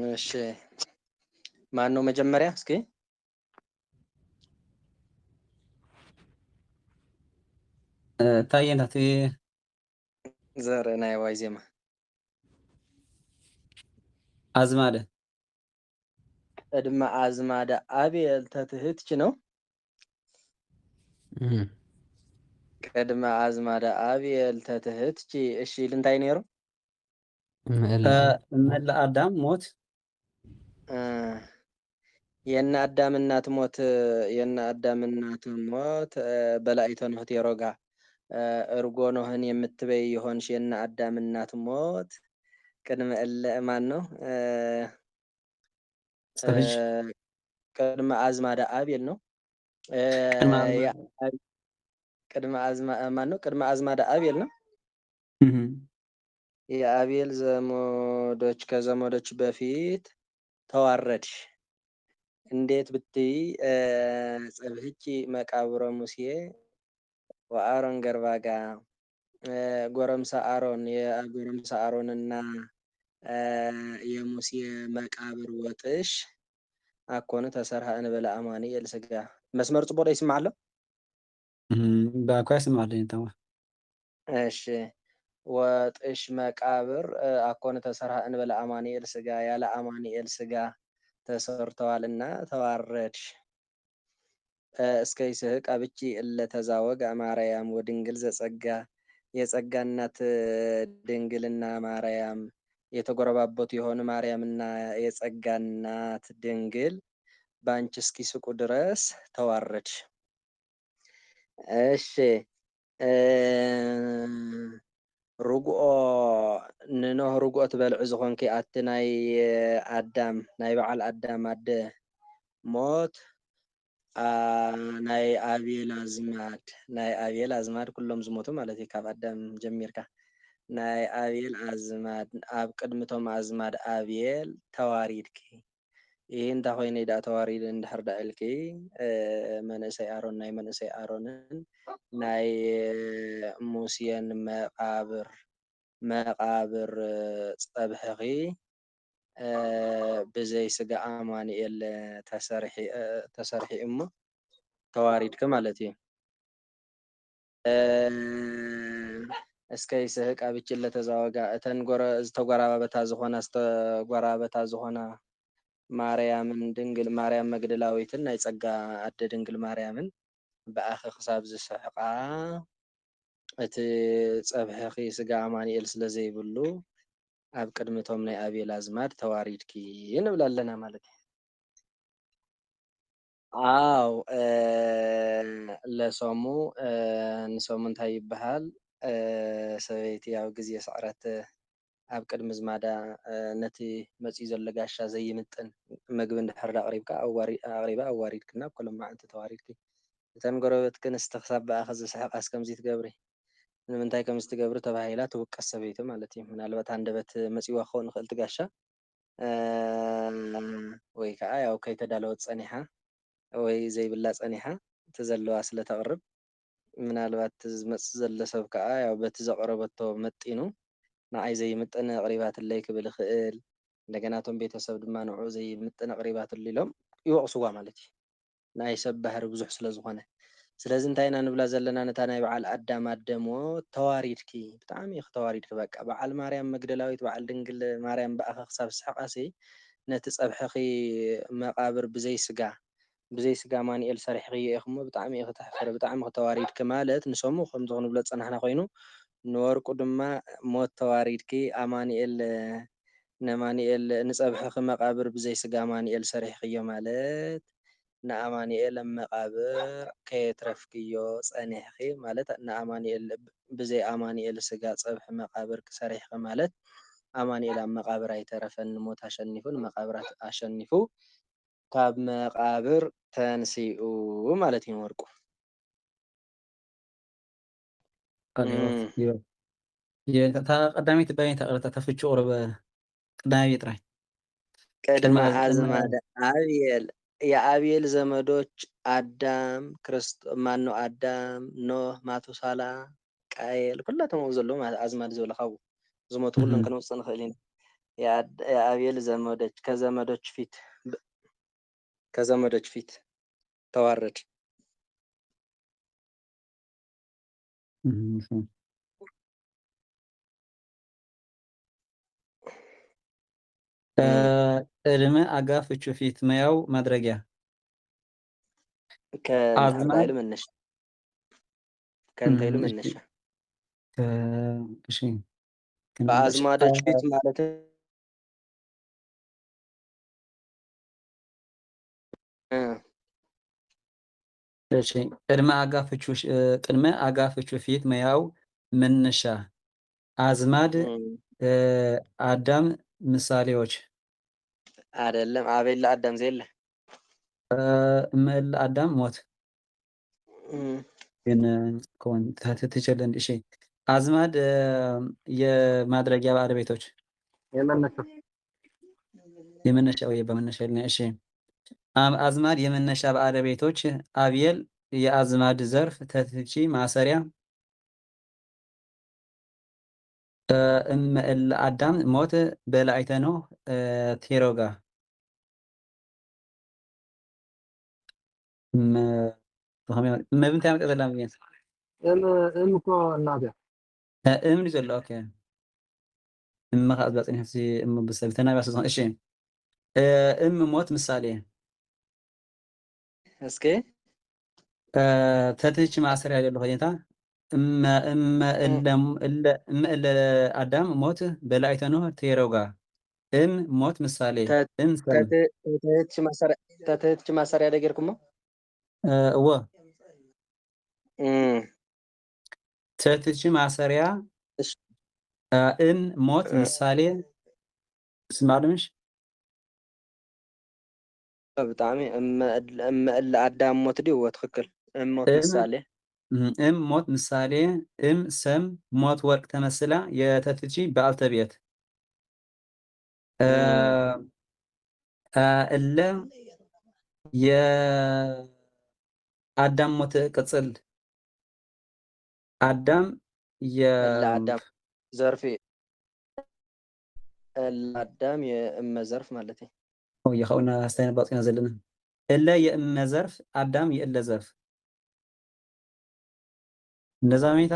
እሺ ማን ነው መጀመሪያ? እስኪ ታየናት ዘርአና የዋይ ዜማ አዝማደ ቅድመ አዝማደ አብየል ተትህትች ነው። ቅድመ አዝማደ አብየል ተትህትች እሺ ልንታይ ነይሩ መላ አዳም ሞት የነ አዳም እናት ሞት በላይቶ ኖህት የሮጋ እርጎ ኖህን የምትበይ የሆንሽ የነ አዳም እናት ሞት ቅድመ ማን ነው? ሰብጅ ቅድመ አዝማደ አብየል ነው። ቅድመ ማን ነው? ቅድመ አዝማደ አብየል ነው። የአብየል ዘመዶች ከዘመዶች በፊት ተዋረድሽ እንዴት ብትይ ጸብህቺ መቃብረ ሙሴ ወአሮን ገርባጋ ጎረምሳ አሮን የጎረምሳ አሮንና የሙሴ መቃብር ወጥሽ አኮነ ተሰርሃ እንበለ አማኑኤል ስጋ መስመር ጽቦ ይስማዕ ኣሎ ባኳ ይስማዕ ተማ እሺ ወጥሽ መቃብር አኮነ ተሰርሃ እንበለ አማኑኤል ስጋ ያለ አማኑኤል ስጋ ተሰርተዋልና ተዋረድሽ እስከ ይስሕቅ አብቺ እለ ተዛወግ ማርያም ወድንግል ዘጸጋ የጸጋ እናት ድንግልና ማርያም የተጎረባበቱ የሆኑ ማርያምና የጸጋ እናት ድንግል ባንቺ እስኪስቁ ድረስ ተዋረድሽ። እሺ ርጉኦ ንኖህ ርጉኦ ትበልዑ ዝኾንኪ ኣቲ ናይ ኣዳም ናይ በዓል ኣዳም ኣደ ሞት ናይ አብየል አዝማድ ኩሎም ዝሞቱ ማለት እዩ ካብ ኣዳም ጀሚርካ ናይ አብየል አዝማድ ኣብ ቅድሚቶም አዝማድ አብየል ተዋሪድኪ ይህ እንታ ኮይነ ዳ ተዋሪድ እንድሕር ዳ ኢልኪ መንእሰይ ኣሮን ናይ መንእሰይ ኣሮንን ናይ ሙሴን መቃብር ፀብሕኺ ብዘይ ስጋ አማኑኤል ተሰርሒ እሞ ተዋሪድክ ማለት እዩ። እስከ ይስሕቅ አብቺ እለ ተዛወጋ እተን ዝተጎራበታ ዝኾና ማርያምን ድንግል ማርያም መግደላዊትን ናይ ጸጋ ኣደ ድንግል ማርያምን ብኣኺ ክሳብ ዝስሕቃ እቲ ፀብሕኺ ስጋ አማኑኤል ስለ ዘይብሉ ኣብ ቅድሚቶም ናይ አብየል አዝማድ ተዋሪድኪ ንብል ኣለና ማለት እዩ። አው ለሰሙ ንሰሙ እንታይ ይበሃል? ሰበይቲ ኣብ ግዜ ስዕረት ኣብ ቅድሚ ዝማዳ ነቲ መፅኡ ዘሎ ጋሻ ዘይምጥን መግቢ እንድሕር ኣቅሪባ ኣዋሪድክና ኩሎም መዓልቲ ተዋሪድኪ እተን ጎረቤት ክንስቲ ክሳብ ብኣኺ ዝስሕቃስ ከምዚ ትገብሪ ንምንታይ ከምዚ ትገብሪ ተባሂላ ትውቀስ ሰበይቲ ማለት እዩ። ምናልባት አንደበት መፅዋ ክኸውን ይኽእል እቲ ጋሻ ወይ ከዓ ያው ከይተዳለወት ፀኒሓ ወይ ዘይብላ ፀኒሓ እቲ ዘለዋ ስለ ተቕርብ ምናልባት ዝመፅእ ዘሎ ሰብ ከዓ ያው በቲ ዘቕረበቶ መጢኑ ንዓይ ዘይምጥን ኣቕሪባትለይ ክብል ይኽእል እንደገና እቶም ቤተሰብ ድማ ንዑ ዘይምጥን ኣቕሪባትሉ ኢሎም ይወቕስዋ ማለት እዩ ናይ ሰብ ባህሪ ብዙሕ ስለ ዝኾነ ስለዚ እንታይ ኢና ንብላ ዘለና ነታ ናይ በዓል ኣዳም ኣደ ሞት ተዋሪድኪ ብጣዕሚ ኢኺ ተዋሪድኪ በቃ በዓል ማርያም መግደላዊት በዓል ድንግል ማርያም በኣኺ ክሳብ ዝስሕቃሲ ነቲ ፀብሕኺ መቃብር ብዘይ ስጋ አማኑኤል ሰሪሕክዮ ኢኹ እሞ ብጣዕሚ ኢኺ ተሕፍሪ ብጣዕሚ ኢኺ ተዋሪድኪ ማለት ንሰሙ ከምዚ ክንብሎ ፀናሕና ኮይኑ ንወርቁ ድማ ሞት ተዋሪድኪ ኣማኑኤል ንፀብሕኺ መቃብር ብዘይ ስጋ አማኑኤል ሰሪሕክዮ ማለት ንኣማኑኤል ኣብ መቃብር ከየትረፍክዮ ፀኒሕኺ ማለት ንኣማኑኤል ብዘይ ኣማኑኤል ስጋ ፀብሒ መቃብር ሰሪሕኺ ማለት ኣማኑኤል ኣብ መቃብር ኣይተረፈን ሞት ኣሸኒፉ ንመቃብር ኣሸኒፉ ካብ መቃብር ተንሲኡ ማለት እዩ ወርቁ ቀዳሚት ባይታ ቅረታ ተፍቹ ቁርበ ቅዳሜ ጥራይ ቅድመ አዝማደ አብየል የአብየል ዘመዶች አዳም ማነው አዳም ኖህ ማቱሳላ ቃየል ኩላቶም ዘለዉ አዝማድ ዝበሉ ካብኡ ዝሞቱ ኩሎም ክንወፅእ ንኽእል ኢና የአቤል ዘመዶች ከዘመዶች ፊት ተዋረድ። ቅድመ አጋፍቹ ፊት መያው ማድረጊያ ከእንታይሉ መነሻ እሺ በአዝማዶች ፊት ማለት እሺ ቅድመ አጋፍቹ ፊት መያው መነሻ አዝማድ አዳም ምሳሌዎች አይደለም። አቤል ለአዳም ዘየለ እምእለ አዳም ሞት ግን ትችልን። እሺ አዝማድ የማድረጊያ ባለቤቶች የመነሻ ወይ በመነሻ ይልና እሺ አዝማድ የመነሻ ባለቤቶች አብየል የአዝማድ ዘርፍ ተትቺ ማሰሪያ እምእለ አዳም ሞት በላይተ ነው ቴሮጋ ምንታይ መጠ ዘላ ምክንያት እኮ እናተ እምኒ ዘሎ ኦኬ እምኻ ዝባፅኒ ሕሲ ብሰብ ተናቢያ ስለዝኾነ እሺ ሞት ምሳሌ እስኪ ተትች ማሰሪያ ያለው ሁኔታ እምእለ አዳም ሞት በላይተ ነው ቴሮጋ ሞት ምሳሌ ተትች ማሰሪያ ደገርኩሞ እወ ተትች ማሰሪያ ሞት ምሳሌ ስማድምሽ ብጣዕሚ እምእለ አዳም ሞት ዲ እወ ትክክል ሞት ምሳሌ ሞት ምሳሌ ሰም ሞት ወርቅ ተመስላ የተትቺ በአልተ ቤት እለ የአዳም ሞት ቅጽል አዳም የአዳም ዘርፍ አዳም የእመ ዘርፍ ማለት ነው። ይኸውና አስተያየት ባጽና ዘለና እለ የእመ ዘርፍ አዳም የእለ ዘርፍ እንደዛ ሜታ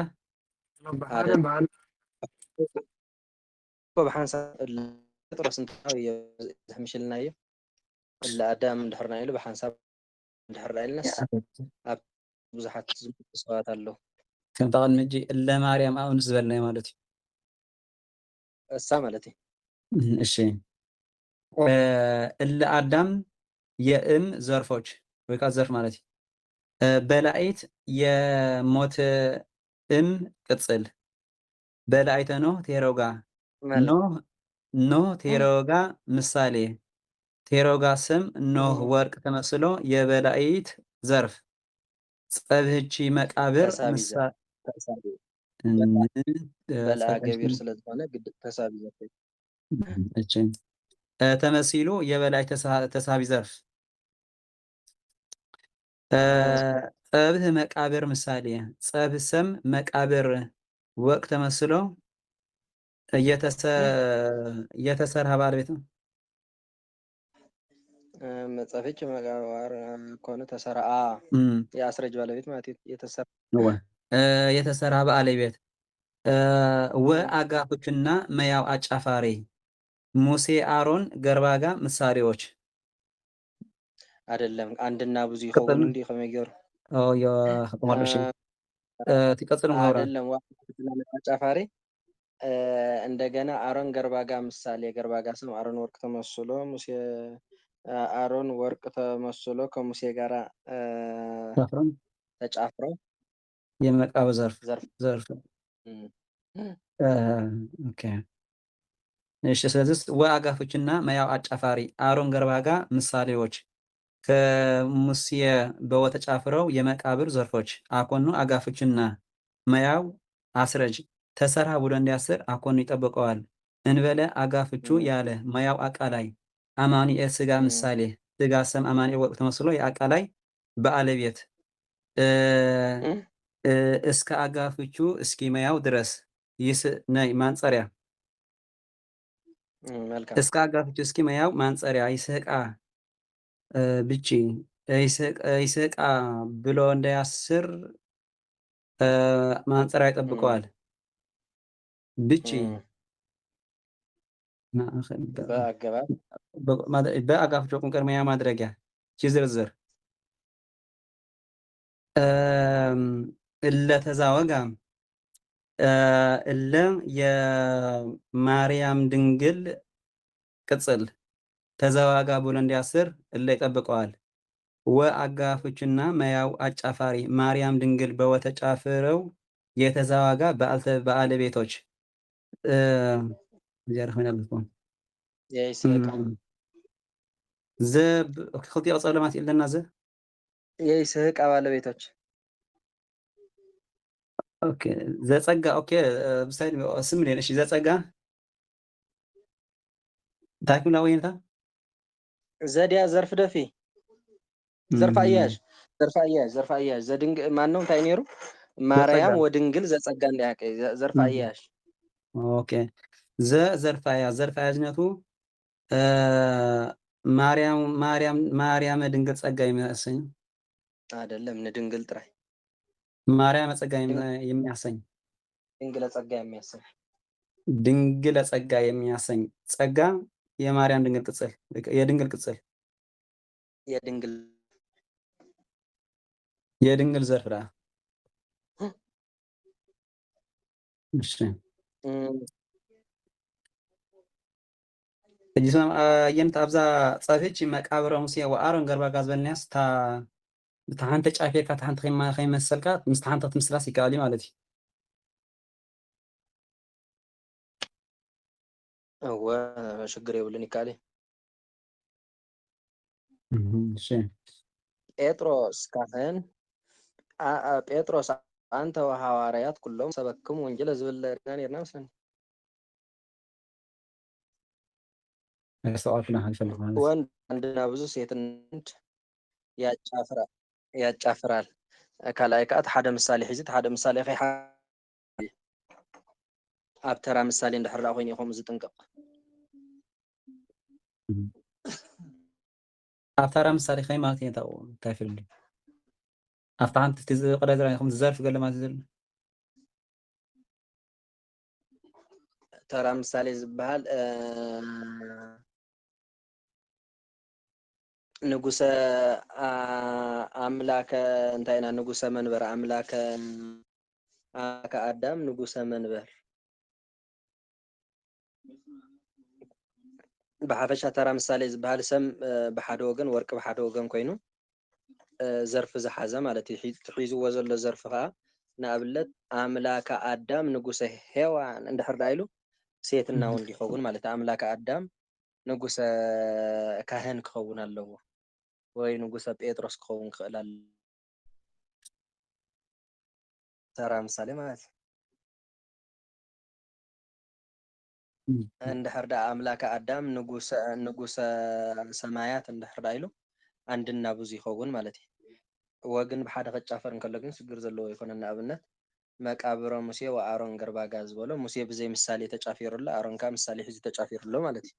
بحنسب ጥሮስ እንታይ ዝምሽልናዮ ለአዳም እንድሕርና ኢሉ በሓንሳብ እንድሕር ኢልናስ ኣብ ብዙሓት ዝምጡ ሰባት ኣለዉ ከም ተቐድሚ እጂ እለ ማርያም ኣብንስ ዝበልናዮ ማለት እዩ እሳ ማለት እዩ እሺ እለ አዳም የእም ዘርፎች ወይ ከዓ ዘርፍ ማለት እዩ በላይት የሞት ቅጽል በላይተ ኖህ ቴሮጋ ኖህ ቴሮጋ ምሳሌ ቴሮጋ ስም ኖህ ወርቅ ተመስሎ የበላይት ዘርፍ ጸብህቺ መቃብር በልአ ገቢር ስለዝኾነ ግድእ ተሳቢ ዘርፍ እቺ ተመሲሉ የበላይ ተሳቢ ዘርፍ ጸብህ መቃብር ምሳሌ ጸብህ ሰም መቃብር ወቅ ተመስሎ እየተሰራ ባለቤት ነው መጻፈች መቃብር ኮነ ተሰራ የአስረጅ ባለቤት ማለት የተሰራ ባለቤት ወአጋፎችና መያው አጫፋሪ ሙሴ አሮን ገርባጋ ምሳሌዎች አይደለም አንድና ብዙ ይኸውን እንዲ ከመገሩ ከመርሽ ትቀጽሉ አይደለም ወአጋፎችና አጫፋሪ እንደገና አሮን ገርባጋ ምሳሌ ገርባጋ ስም አሮን ወርቅ ተመስሎ ሙሴ አሮን ወርቅ ተመስሎ ከሙሴ ጋራ ተጫፍረው የመቃብር ዘርፍ ኦኬ እሺ ስለዚህ ወአጋፎችና መያው አጫፋሪ አሮን ገርባጋ ምሳሌዎች ከሙሴ በወተጫፍረው የመቃብር ዘርፎች አኮኑ አጋፎችና መያው አስረጅ ተሰራ ብሎ እንዲያስር አኮኑ ይጠብቀዋል እንበለ አጋፍቹ ያለ መያው አቃላይ አማኑኤል ስጋ ምሳሌ ስጋ ሰም አማኑኤል ወቅት ተመስሎ የአቃላይ በአለቤት እስከ አጋፍቹ እስኪ መያው ድረስ ይስ ነይ ማንጸሪያ መልካም እስከ አጋፍች እስኪ መያው ማንጸሪያ ይስሕቃ ብቺ ይስሕቃ ብሎ እንዳያስር ማንጸሪያ ይጠብቀዋል። ብቺ በአገባብ በአጋፍች ቁንቅር መያ ማድረጊያ ዝርዝር እለ ተዛወጋ እለ የማርያም ድንግል ቅጽል ተዘዋጋ ብሎ እንዲያስር እለ ይጠብቀዋል። ወአጋፎችና መያው አጫፋሪ ማርያም ድንግል በወተጫፍረው የተዘዋጋ ባለቤቶች ዘርፈናልኩም የይስሕቃ ክልቲኦ ጸለማት ኢለና የይስሕቃ ባለቤቶች ኦኬ ዘጸጋ ኦኬ ብሳይድ ስም ሌን እሺ ዘጸጋ ታኪምላ ወይንታ ዘዲያ ዘርፍ ደፊ ዘርፍ አያያዥ ዘድንግ ማን ነው እንታይ ነይሩ ማርያም ወድንግል ዘጸጋ እንዲያቀ ዘርፍ አያያዥ ኦኬ ዘርፋያዝነቱ ማርያም ድንግል ጸጋ የሚያሰኝ አይደለም። ንድንግል ጥራይ ማርያም ጸጋ የሚያሰኝ ድንግል ጸጋ የሚያሰኝ ጸጋ የማርያም ድንግል ቅጽል የድንግል ቅጽል የድንግል ዘርፍ ዳ እሺ እጅስማም የንት አብዛ ጸፍች መቃብረ ሙሴ ወአሮን ገርባ ጋዝበልኒያስ ብታሓንተ ጫፌርካ ታሓንቲ ከይመሰልካ ምስ ታሓንተ ክትምስላስ ይከኣል እዩ ማለት እዩ እወ ሽግር የብሉን ይከኣል እዩ ጴጥሮስ ካህን ጴጥሮስ አንተ ወሐዋርያት ኩሎም ሰበክሙ ወንጌል ዝብል ነርና መስለኒ ወንድ አንድና ብዙ ሴትን ያጫፍራል ካልኣይ ከዓ ሓደ ምሳሌ ሒዚ ሓደ ምሳሌ ኸ ኣብ ተራ ምሳሌ እንድሕር ኮይኑ ኢኹም ዝጥንቅቕ ኣብ ተራ ምሳሌ ኸይ ማለት እዩ እንታይ ፍልሉ ኣብታ ሓንቲ ቅዳይ ኢኹም ዝዘርፍ ገለ ማለት እዩ ዘሎ ተራ ምሳሌ ዝበሃል ንጉሰ ኣምላከ እንታይና ንጉሰ መንበር ኣምላከ አዳም ንጉሰ መንበር ብሓፈሻ ተራ ምሳሌ ዝበሃል ሰም ብሓደ ወገን ወርቂ ብሓደ ወገን ኮይኑ ዘርፊ ዝሓዘ ማለት እዩ ሒዝዎ ዘሎ ዘርፊ ከዓ ንኣብነት ኣምላከ ኣዳም ንጉሰ ሄዋን እንድሕር ዳ ኢሉ ሴትና ወንድ ይኸውን ማለት ኣምላከ ኣዳም ንጉሰ ካህን ክኸውን ኣለዎ ወይ ንጉሰ ጴጥሮስ ክኸውን ክእል ኣሎ ተራ ምሳሌ ማለት እንድሕር ዳ ኣምላከ ኣዳም ንጉሰ ሰማያት እንድሕር ዳ ኢሉ አንድና ብዙ ይኸውን ማለት እዩ ወግን ብሓደ ከጫፈር እንከሎ ግን ችግር ዘለዎ ይኮነን ንኣብነት መቃብረ ሙሴ ወአሮን ገርባጋ ዝበሎ ሙሴ ብዘይ ምሳሌ ተጫፊሩሎ አሮን ከዓ ምሳሌ ሒዙ ተጫፊሩሎ ማለት እዩ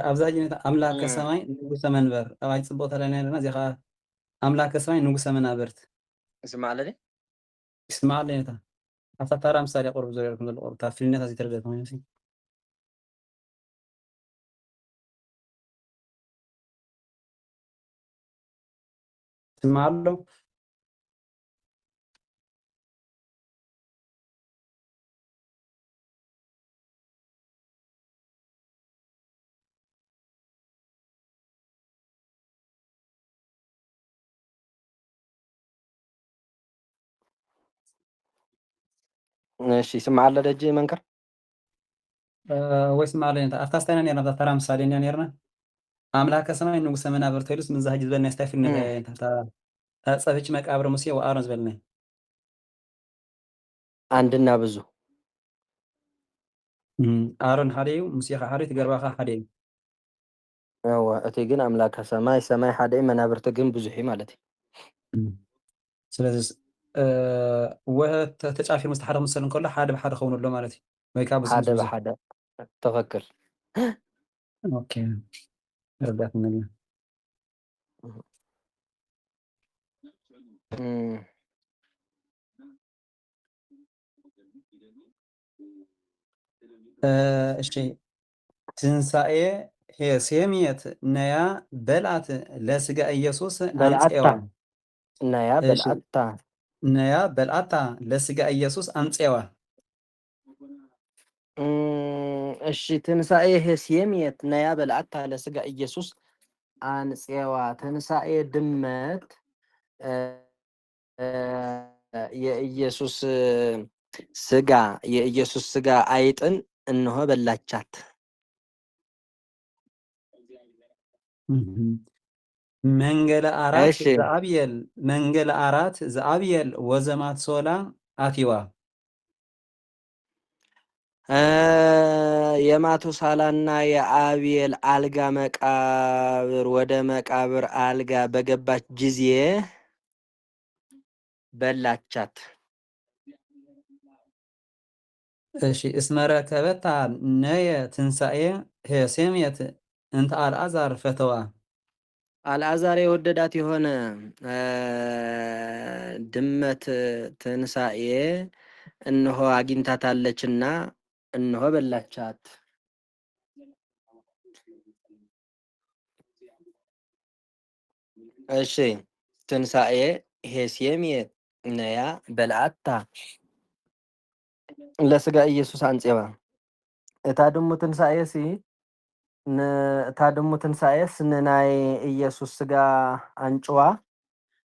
ኣብዛ ጅነት ኣምላከ ሰማይ ንጉሰ መንበር ኣባይ ፅቡቅ ተለና ዘለና እዚ ከዓ ኣምላከ ሰማይ ንጉሰ መናብርት እስማዕ ኣለኒ ኣብታ ተራ ምሳሌ ቁርብ ዘሪርኩም ዘሎ ቁርብ ካብ ፍልነታ ዝተረደት ኮይኑ ስማዕ ኣሎ እሺ ስማዕ ኣሎ ደጅ መንከር ወይ ስማዕ ኣለኒ ኣብታ ስታይና ነርና ኣብታ ተራ ምሳሌ ነርና ኣምላከ ሰማይ ንጉሰ መናብርት ኢሉስ ምዛሕጂ ዝበልና ስታይ ፍልነት ፀፍች መቃብረ ሙሴ ወአሮን ዝበልና አንድና ብዙ አሮን ሓደ እዩ ሙሴ ከዓ ሓደ እዩ ገርባኻ ሓደ እዩ እወ እቲ ግን ኣምላከ ሰማይ ሓደ እዩ መናብርቲ ግን ብዙሕ እዩ ማለት እዩ ስለዚ ተጫፊር ምስ ሓደ ክምሰል እንከሎ ሓደ ብሓደ ክኸውን ኣሎ ማለት እዩ ወይ ከዓ ሓደ ብዙሕ ብሓደ ትኽክል። ኦኬ ረዳት ንብል እሺ ትንሣኤ ሴምየት ነያ በልዓት ለስጋ ኢየሱስ በልዓታ አንፄዋ ነያ እሺ በልዓታ ነያ በልዓታ ለስጋ ኢየሱስ አንፄዋ እሺ ትንሣኤ ሄስየምየት ነያ በልዓታ ለስጋ ኢየሱስ አንፄዋ ትንሣኤ ድመት የኢየሱስ ስጋ የኢየሱስ ስጋ አይጥን እነሆ በላቻት። መንገለ አራት እሺ ዘአብየል መንገለ አራት ዘአብየል ወዘማት ሶላ አቲዋ የማቱሳላና የአብየል አልጋ መቃብር ወደ መቃብር አልጋ በገባች ጊዜ በላቻት። እሺ እስመረ ከበታ ነየ ትንሣኤ ሄሴምየት እንተ አልዓዛር ፈተዋ አልዓዛር የወደዳት የሆነ ድመት ትንሣኤ እነሆ አግኝታታለችና እነሆ በላቻት። እሺ ትንሣኤ ሄሴምየት ነያ በልዓታ ለስጋ ኢየሱስ አንፄዋ እታ ድሙ ትንሣኤሲ እታ ድሙ ትንሣኤስ ንናይ ኢየሱስ ስጋ አንጭዋ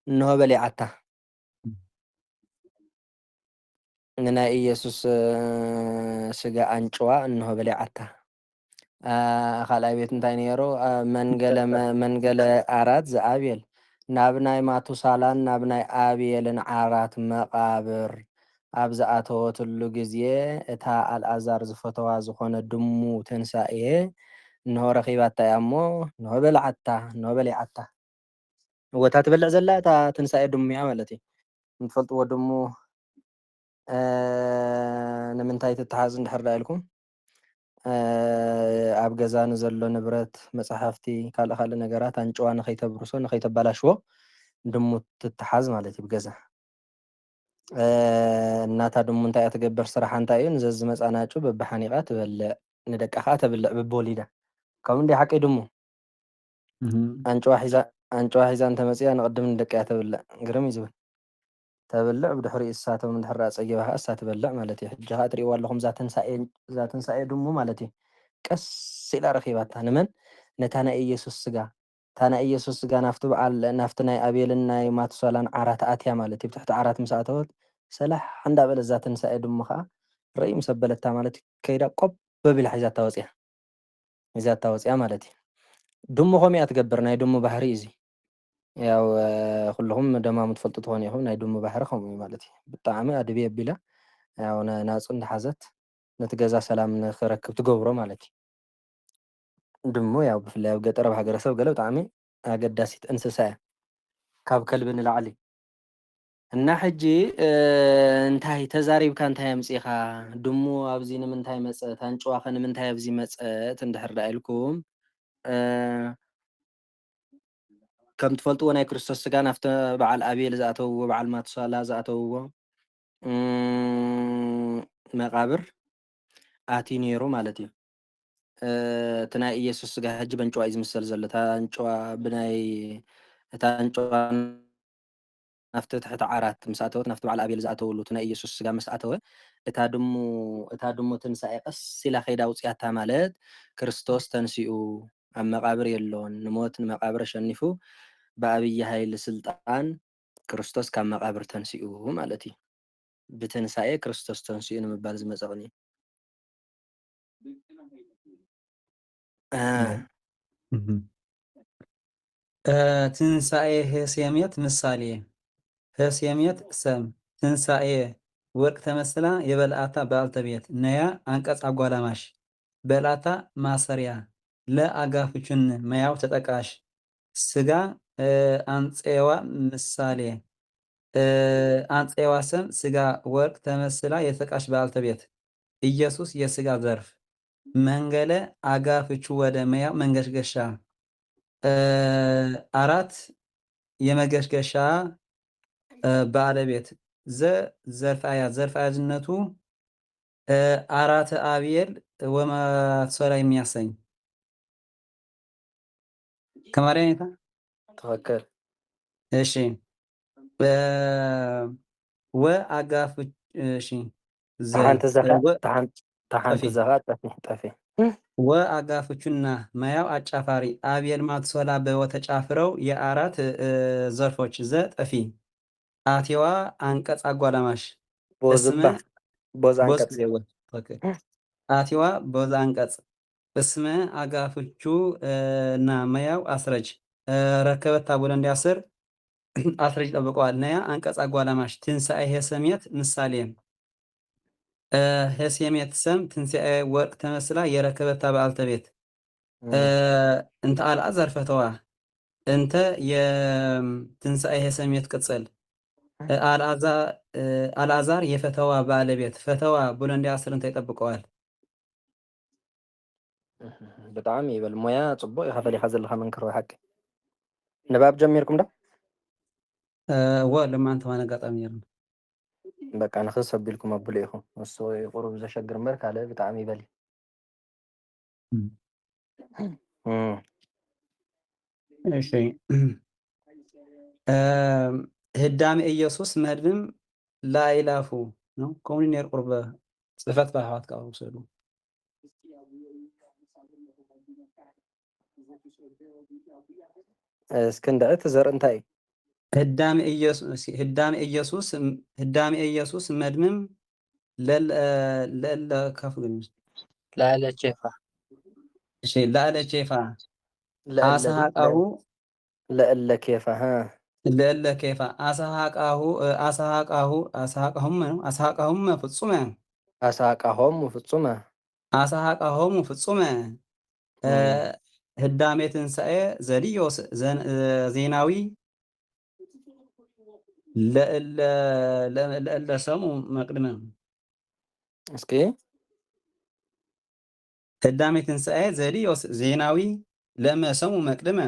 እነሆ በሊዓታ። ንናይ ኢየሱስ ስጋ አንጭዋ እነሆ በሊዓታ። ካልኣይ ቤት እንታይ ነይሩ? መንገለ አራት ዘአብየል ናብ ናይ ማቱሳላን ናብ ናይ አብየልን ዓራት መቃብር ኣብ ዝኣተወትሉ ግዜ እታ አልዓዛር ዝፈተዋ ዝኾነ ድሙ ትንሣኤ እንሆ ረኺባታ እያ እሞ እንሆ በልዓታ እንሆ በሊዓታ። ወታ ትበልዕ ዘላ እታ ትንሣኤ ድሙ እያ ማለት እዩ። እንትፈልጥዎ ድሙ ንምንታይ ትተሓዝ እንድሕር ዳ ኢልኩም ኣብ ገዛ ንዘሎ ንብረት መፅሓፍቲ ካልእ ካልእ ነገራት አንጭዋ ንከይተብርሶ ንከይተባላሽዎ ድሙ ትተሓዝ ማለት እዩ ብገዛ። እናታ ድሙ እንታይ እያ ትገብር ስራሓ እንታይ እዩ? ንዘዚ መፃናጩ በቢሓኒቃ ትበልዕ ንደቃ ከዓ ተብልዕ በቢወሊዳ ከምኡ እንዲ ሓቂ ድሙ አንጭዋ ሒዛ እንተመፅያ ንቅድም ንደቃ እያ ተብልዕ። ግርም እዩ ዝብል ተብልዕ ብድሕሪኡ እሳቶም እንድሕር ፀጊባ ከዓ እሳ ትበልዕ ማለት እዩ። ሕጂ ከዓ ትሪእዋ ኣለኹም እዛ ትንሣኤ ድሙ ማለት እዩ ቀስ ኢላ ረኺባታ ንመን? ነታ ናይ ኢየሱስ ስጋ እታ ናይ ኢየሱስ ስጋ ናፍቲ በዓል ናፍቲ ናይ አቤልን ናይ ማቱሳላን ዓራት ኣትያ ማለት እዩ። ብትሕቲ ዓራት ምስ ኣተወት ሰላሕ እንዳበለ እዛ ትንሣኤ ድሙ ከዓ ርኢ ምስ ኣበለታ ማለት እዩ ከይዳ ቆብ በቢላ ሒዛታ ወፅያ ማለት እዩ። ድሙ ከምኡ እያ ትገብር። ናይ ድሙ ባህሪ እዚ ያው ኩልኩም ደማሙ ትፈልጡ ትኾኑ ኢኹም። ናይ ድሙ ባህሪ ከምኡ እዩ ማለት እዩ። ብጣዕሚ ኣድብየ ኣቢላ ያው ናፁ እንዳሓዘት ነቲ ገዛ ሰላም ንክረክብ ትገብሮ ማለት እዩ። ድሙ ያው ብፍላይ ኣብ ገጠር ኣብ ሃገረሰብ ገለ ብጣዕሚ ኣገዳሲት እንስሳ እያ ካብ ከልቢ ንላዕሊ እና ሕጂ እንታይ ተዛሪብካ እንታይ ኣምፂኻ ድሙ ኣብዚ ንምንታይ መፀት አንጭዋ ኸ ንምንታይ ኣብዚ መፀት እንድሕር ዳ ኢልኩም ከም ትፈልጥዎ ናይ ክርስቶስ ስጋ ናፍቲ በዓል አቤል ዝኣተውዎ በዓል ማቱሳላ ዝኣተውዎ መቃብር ኣትዩ ነይሩ ማለት እዩ። እቲ ናይ ኢየሱስ ስጋ ሕጂ በንጭዋ እዩ ዝምሰል ዘሎ። እታ አንጭዋ ናፍቲ ትሕቲ ዓራት ምስ ኣተወት ናፍቲ በዓል አቤል ዝኣተውሉ እቲ ናይ ኢየሱስ ስጋ ምስ ኣተወ እታ ድሙ ትንሣኤ ቀስ ኢላ ከይዳ ውፅያታ ማለት ክርስቶስ ተንሲኡ ኣብ መቃብር የሎን ንሞት ንመቃብር ኣሸኒፉ ብኣብይ ሃይሊ ስልጣን ክርስቶስ ካብ መቃብር ተንሲኡ ማለት እዩ። ብትንሣኤ ክርስቶስ ተንሲኡ ንምባል ዝመፀ ቅኒ ትንሣኤ ሄሴምየት ምሳሌ ሄሴምየት ሰም ትንሣኤ ወርቅ ተመስላ የበልአታ በዓልተ ቤት ነያ አንቀጽ አጓላማሽ በልአታ ማሰሪያ ለአጋፍቹን መያው ተጠቃሽ ስጋ አንፄዋ ምሳሌ አንፄዋ ሰም ስጋ ወርቅ ተመስላ የተጠቃሽ በዓልተ ቤት ኢየሱስ የስጋ ዘርፍ መንገለ አጋፍቹ ወደ መያው መንገሽገሻ 4 የመገሽገሻ ባለቤት ዘርፍ አያዝነቱ 4 አብየል ወመትሰላ የሚያሰኝ ከማርያም ትክክል እሺ ወአጋፍ እሺ ተሓንቲ ዘኻ ወ- ተሓንቲ ጠፊ ዘኻ ጠፊ ወአጋፍቹና መያው አጫፋሪ አብየል ማትሶላ በወተጫፍረው የአራት ዘርፎች ጠፊ አቴዋ አንቀጽ አጓላማሽ ቦዝባ ቦዝ ቦዝ አንቀጽ ጊዜ አቴዋ ቦዝ አንቀጽ እስመ አጋፍቹ እና መያው አስረጅ ረከበት ታቡለ እንዲያስር አስረጅ ጠብቀዋል። ነያ አንቀጽ አጓላማሽ ትንሣኤ ሄሰሜት ምሳሌ ሄሰሜት ሰም ትንሣኤ ወርቅ ተመስላ የረከበታ በዓልተ ቤት እንተ አልዓዛር ፈተዋ እንተ የትንሣኤ ሄሰሜት ቅጽል አልዓዛር የፈተዋ ባለቤት ፈተዋ ብሎ እንዲያስር እንተ ይጠብቀዋል። ብጣዕሚ ይበል ሞያ ፅቡቅ ኢኻ ፈሊኻ ዘለካ መንክር ወይ ሓቂ ንባብ ጀሚርኩም ዶ ለማ እንተዋነ አጋጣሚ ነርና በቃ ንክስ ኣቢልኩም ኣቡሉ ኢኹም እሱ ቁሩብ ዘሸግር እምበር ካልእ ብጣዕሚ ይበል እሺ ህዳሜ ኢየሱስ መድብም ላይላፉ ነው ኮሙኒኔር ቁርበ ጽፈት ባህዋት ቃው ሰዱ እስክንድዕ እቲ ዘርኢ እንታይ ህዳሜ ኢየሱስ መድምም ለለ ከፍ ግን ላለ ቼፋ እሺ ላለ ቼፋ አሳሃቃሁ ለእለ ኬፋ ለለ ኬፋ አሳሃቃሁም ፍጹመ ፍጹመ ህዳሜ ትንሣኤ ዘልዮስ ዜናዊ ለእለ ሰሙ መቅድመ እስኪ ህዳሜ ትንሣኤ ዘልዮስ ዜናዊ ለመሰሙ መቅድመ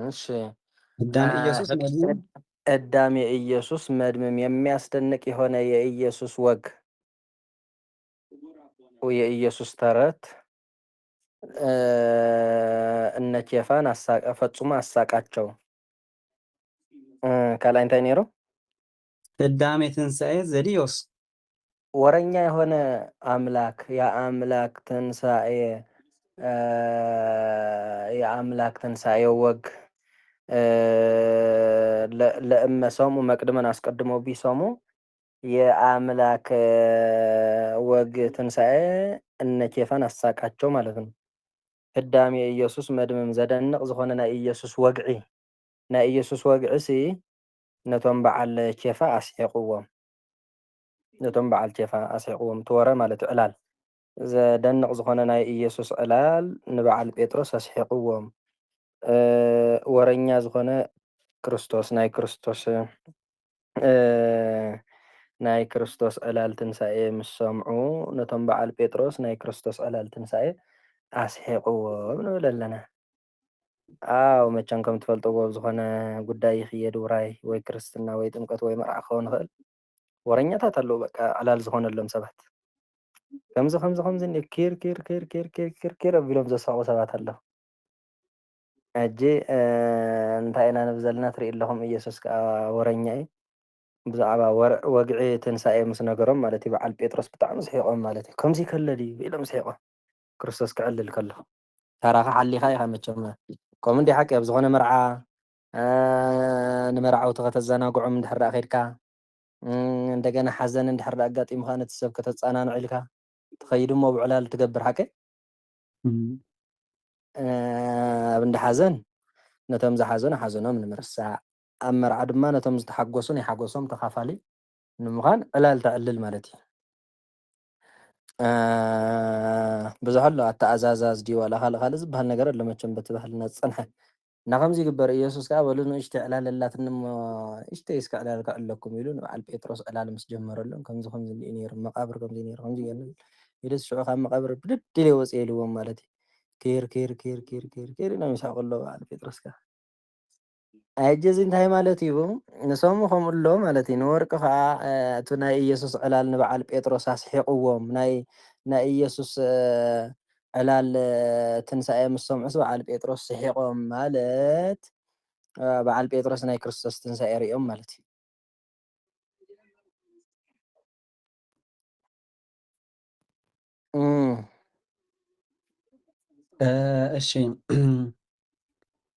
እሺ ህዳሜ ኢየሱስ መድምም ህዳሜ ኢየሱስ መድምም የሚያስደንቅ የሆነ የኢየሱስ ወግ የኢየሱስ ተረት እነ ኬፋን ፈጽሞ አሳቃቸው። ካልኣይ እንታይ ነይሩ? ህዳሜ ትንሣኤ ዘልዮስ ወረኛ የሆነ አምላክ የአምላክ ትንሣኤ ወግ ለእመሰሙ መቅድመን አስቀድሞ ቢሰሙ የአምላክ ወግ ትንሣኤ እነ ኬፋን አሳቃቸው ማለት ነው። ህዳሜ ኢየሱስ መድምም ዘደንቕ ዝኾነ ናይ ኢየሱስ ወግዒ ሲ ነቶም በዓል ኬፋ ኣስሒቁዎም ትወረ ማለት ዕላል ዘደንቕ ዝኾነ ናይ ኢየሱስ ዕላል ንበዓል ጴጥሮስ ኣስሒቁዎም ወረኛ ዝኾነ ናይ ክርስቶስ ዕላል ትንሣኤ ምስ ሰምዑ ነቶም በዓል ጴጥሮስ ናይ ክርስቶስ ዕላል ትንሣኤ ኣስሒቁዎም ንብል ኣለና። ኣው መቸም ከም ትፈልጥዎ ዝኾነ ጉዳይ ይኽየድ ውራይ ወይ ክርስትና ወይ ጥምቀት ወይ መርዓ ክኸውን ይኽእል ወረኛታት ኣለዉ በቃ ዕላል ዝኾነሎም ሰባት ከምዚ ኪር ኣቢሎም ዘስሕቁ ሰባት ኣለዉ። ሕጂ እንታይ ኢና ንብል ዘለና ትሪኢ ኣለኹም ኢየሱስ ከዓ ወረኛ እዩ ብዛዕባ ወግዒ ትንሣኤ ምስ ነገሮም ማለት እዩ በዓል ጴጥሮስ ብጣዕሚ ስሒቆም ማለት እዩ ከምዚ ከለ ድዩ ኢሎም ስሒቆም ክርስቶስ ክዕልል ከሎ ታራኻ ሓሊኻ ኢኻ መቸም ከምኡ እንዲ ሓቂ ኣብ ዝኾነ መርዓ ንመርዓውቲ ከተዘናግዖም እንድሕር ዳ ኸይድካ እንደገና ሓዘን እንድሕር ዳ ኣጋጢሙካ ነቲ ሰብ ከተፀናንዕ ኢልካ ትኸይድ እሞ ብዕላል ትገብር ሓቂ ኣብ እንዲ ሓዘን ነቶም ዝሓዘኑ ሓዘኖም ንምርሳዕ ኣብ መርዓ ድማ ነቶም ዝተሓጎሱ ናይ ሓጎሶም ተኻፋሊ ንምዃን ዕላል ተዕልል ማለት እዩ። ብዙሕ ኣሎ ኣተኣዛዛዝ ድዩ ዋላ ካልእ ዝበሃል ነገር ኣሎ መቸም በቲ ባህልና ዝፀንሐ نخمزي جبر إيسوس كا بلون إشتعلال الله تنم إشتيس كعلال كألكم يلون على بيتروس على مس جمر لهم خمزي دينير مقابر كم دينير خمزي يعني يدس شو خام مقابر بدت تلي وسيلو مالتي كير أنا مش هقول له على بيتروس كا أجز انتهي مالتي بوم نسوم خم الله مالتي نور كها تنا إيسوس علال نبع على بيتروس حقوهم نا إيسوس علال تنسى مسوم عسو على بيتروس حقوهم مالت በዓል ጴጥሮስ ናይ ክርስቶስ ትንሣኤ ሪኦም ማለት እዩ። እሺ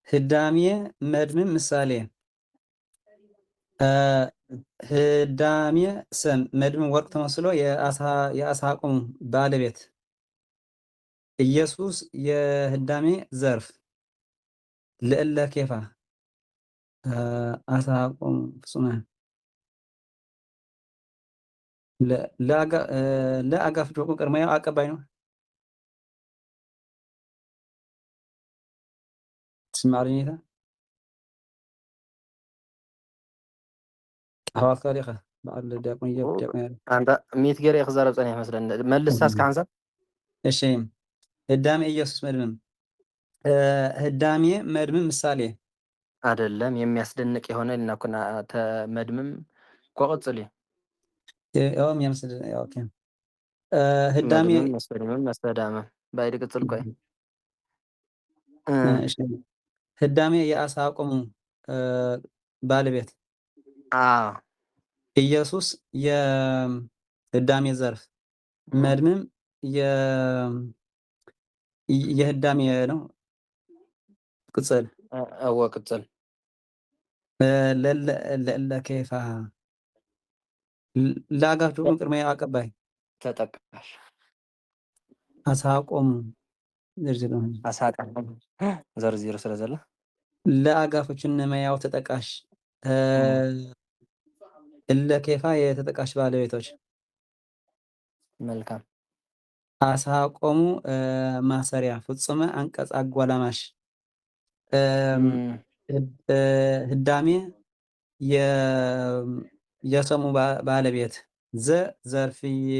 ህዳሜ መድምም ምሳሌ ህዳሜ ሰም መድምም ወርቅ ተመስሎ የአሳ ቁም ባለቤት ኢየሱስ የህዳሜ ዘርፍ ልዕለ ኬፋ አሳ ቁም ፍጹማን ለአጋፍ ጆቁ ቅድመያው አቀባይ ነው። تسمعني ذا حوالك تاريخه بعد داقون يب داقون አንተ ሚት ገር የኽዛረብ ጸኒሕ መስለን መልሳስ ካንሳ እሺ ህዳሜ ኢየሱስ መድምም ህዳሜ መድምም ምሳሌ አይደለም የሚያስደንቅ የሆነ ልናኩና ተመድምም ቆቅጽል ያውም ያምስል ኦኬ ህዳሜ መስደምም መስተዳመ ባይድ ቅጽል ቆይ እሺ ህዳሜ የአሳ ቁም ባለቤት ኢየሱስ የህዳሜ ዘርፍ መድምም የህዳሜ ነው ቅጽል አወ ቅጽል ለለ ከይፋ ለአጋፍ ጆቁ ቅድመ አቀባይ ተጠቃሽ አሳቆም ዝርዝር ነው አሳቀም ዘርዝር ስለዘለ ለአጋፎችን መያው ተጠቃሽ ለኬፋ የተጠቃሽ ባለቤቶች መልካም አሳቆሙ ማሰሪያ ፍጹመ አንቀጽ አጓላማሽ ህዳሜ የሰሙ ባለቤት ዘርፍዬ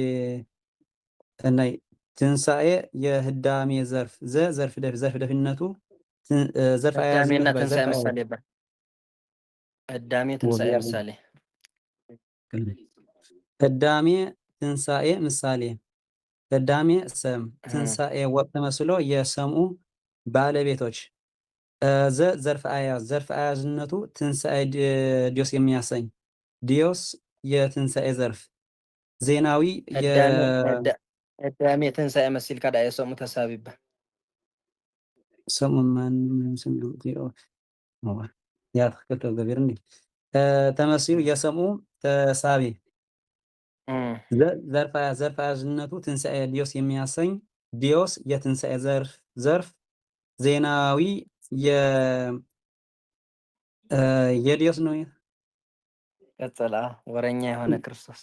እናይ ትንሣኤ የህዳሜ ዘርፍ ዘርፍ ደፊነቱ ዘርፍ ህዳሜና ትንሣኤ ምሳሌ ይባል ህዳሜ ትንሣኤ ምሳሌ ህዳሜ ትንሣኤ ምሳሌ ህዳሜ ሰም ትንሣኤ ወቅት መስሎ የሰሙ ባለቤቶች ዘርፍ አያዝነቱ ትንሣኤ ዲዮስ የሚያሰኝ ዲዮስ የትንሣኤ ዘርፍ ዜናዊ ህዳሜ ትንሣኤ መሲል ካዳ የሰሙ ተሳቢ ይባል ሰሙ ማን ያ ተከተል ገቢር እንዴ ተመሲሉ የሰሙ ተሳቢ ዘርፍ አያዝነቱ ትንሣኤ ዲዮስ የሚያሰኝ ዲዮስ የትንሣኤ ዘርፍ ዜናዊ የዲዮስ ነው ቀጥላ ወረኛ የሆነ ክርስቶስ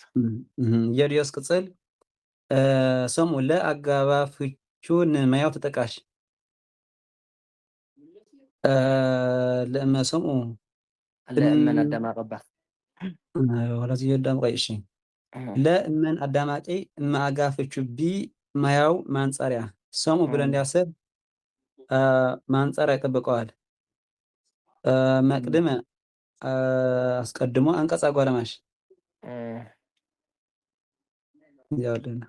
የዲዮስ ቅጽል ሰሙ ለአጋባፍቹን ማያው ተጠቃሽ ለመሰሙ ለምን አዳማቀባ ወላዚ የዳም ቆይሽ ለምን አዳማቂ ማጋፍቹ ቢ ማያው ማንጻሪያ ሰሙ ብለን እንዲያሰብ ማንጻሪያ ይጠብቀዋል መቅድመ አስቀድሞ አንቀጽ አጓለማሽ ያውደና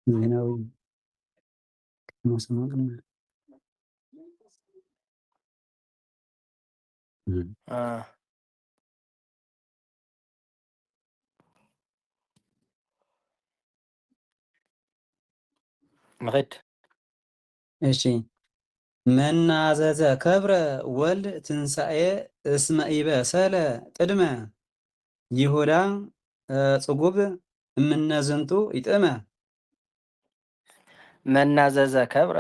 ዜናዊ ከመሰማት መኸድ እሺ መናዘዘ ከብረ ወልድ ትንሣኤ እስመ ኢበሰለ ቅድመ ይሁዳ ጽጉብ እምነዝንቱ ይጥመ መናዘዘ ከብረ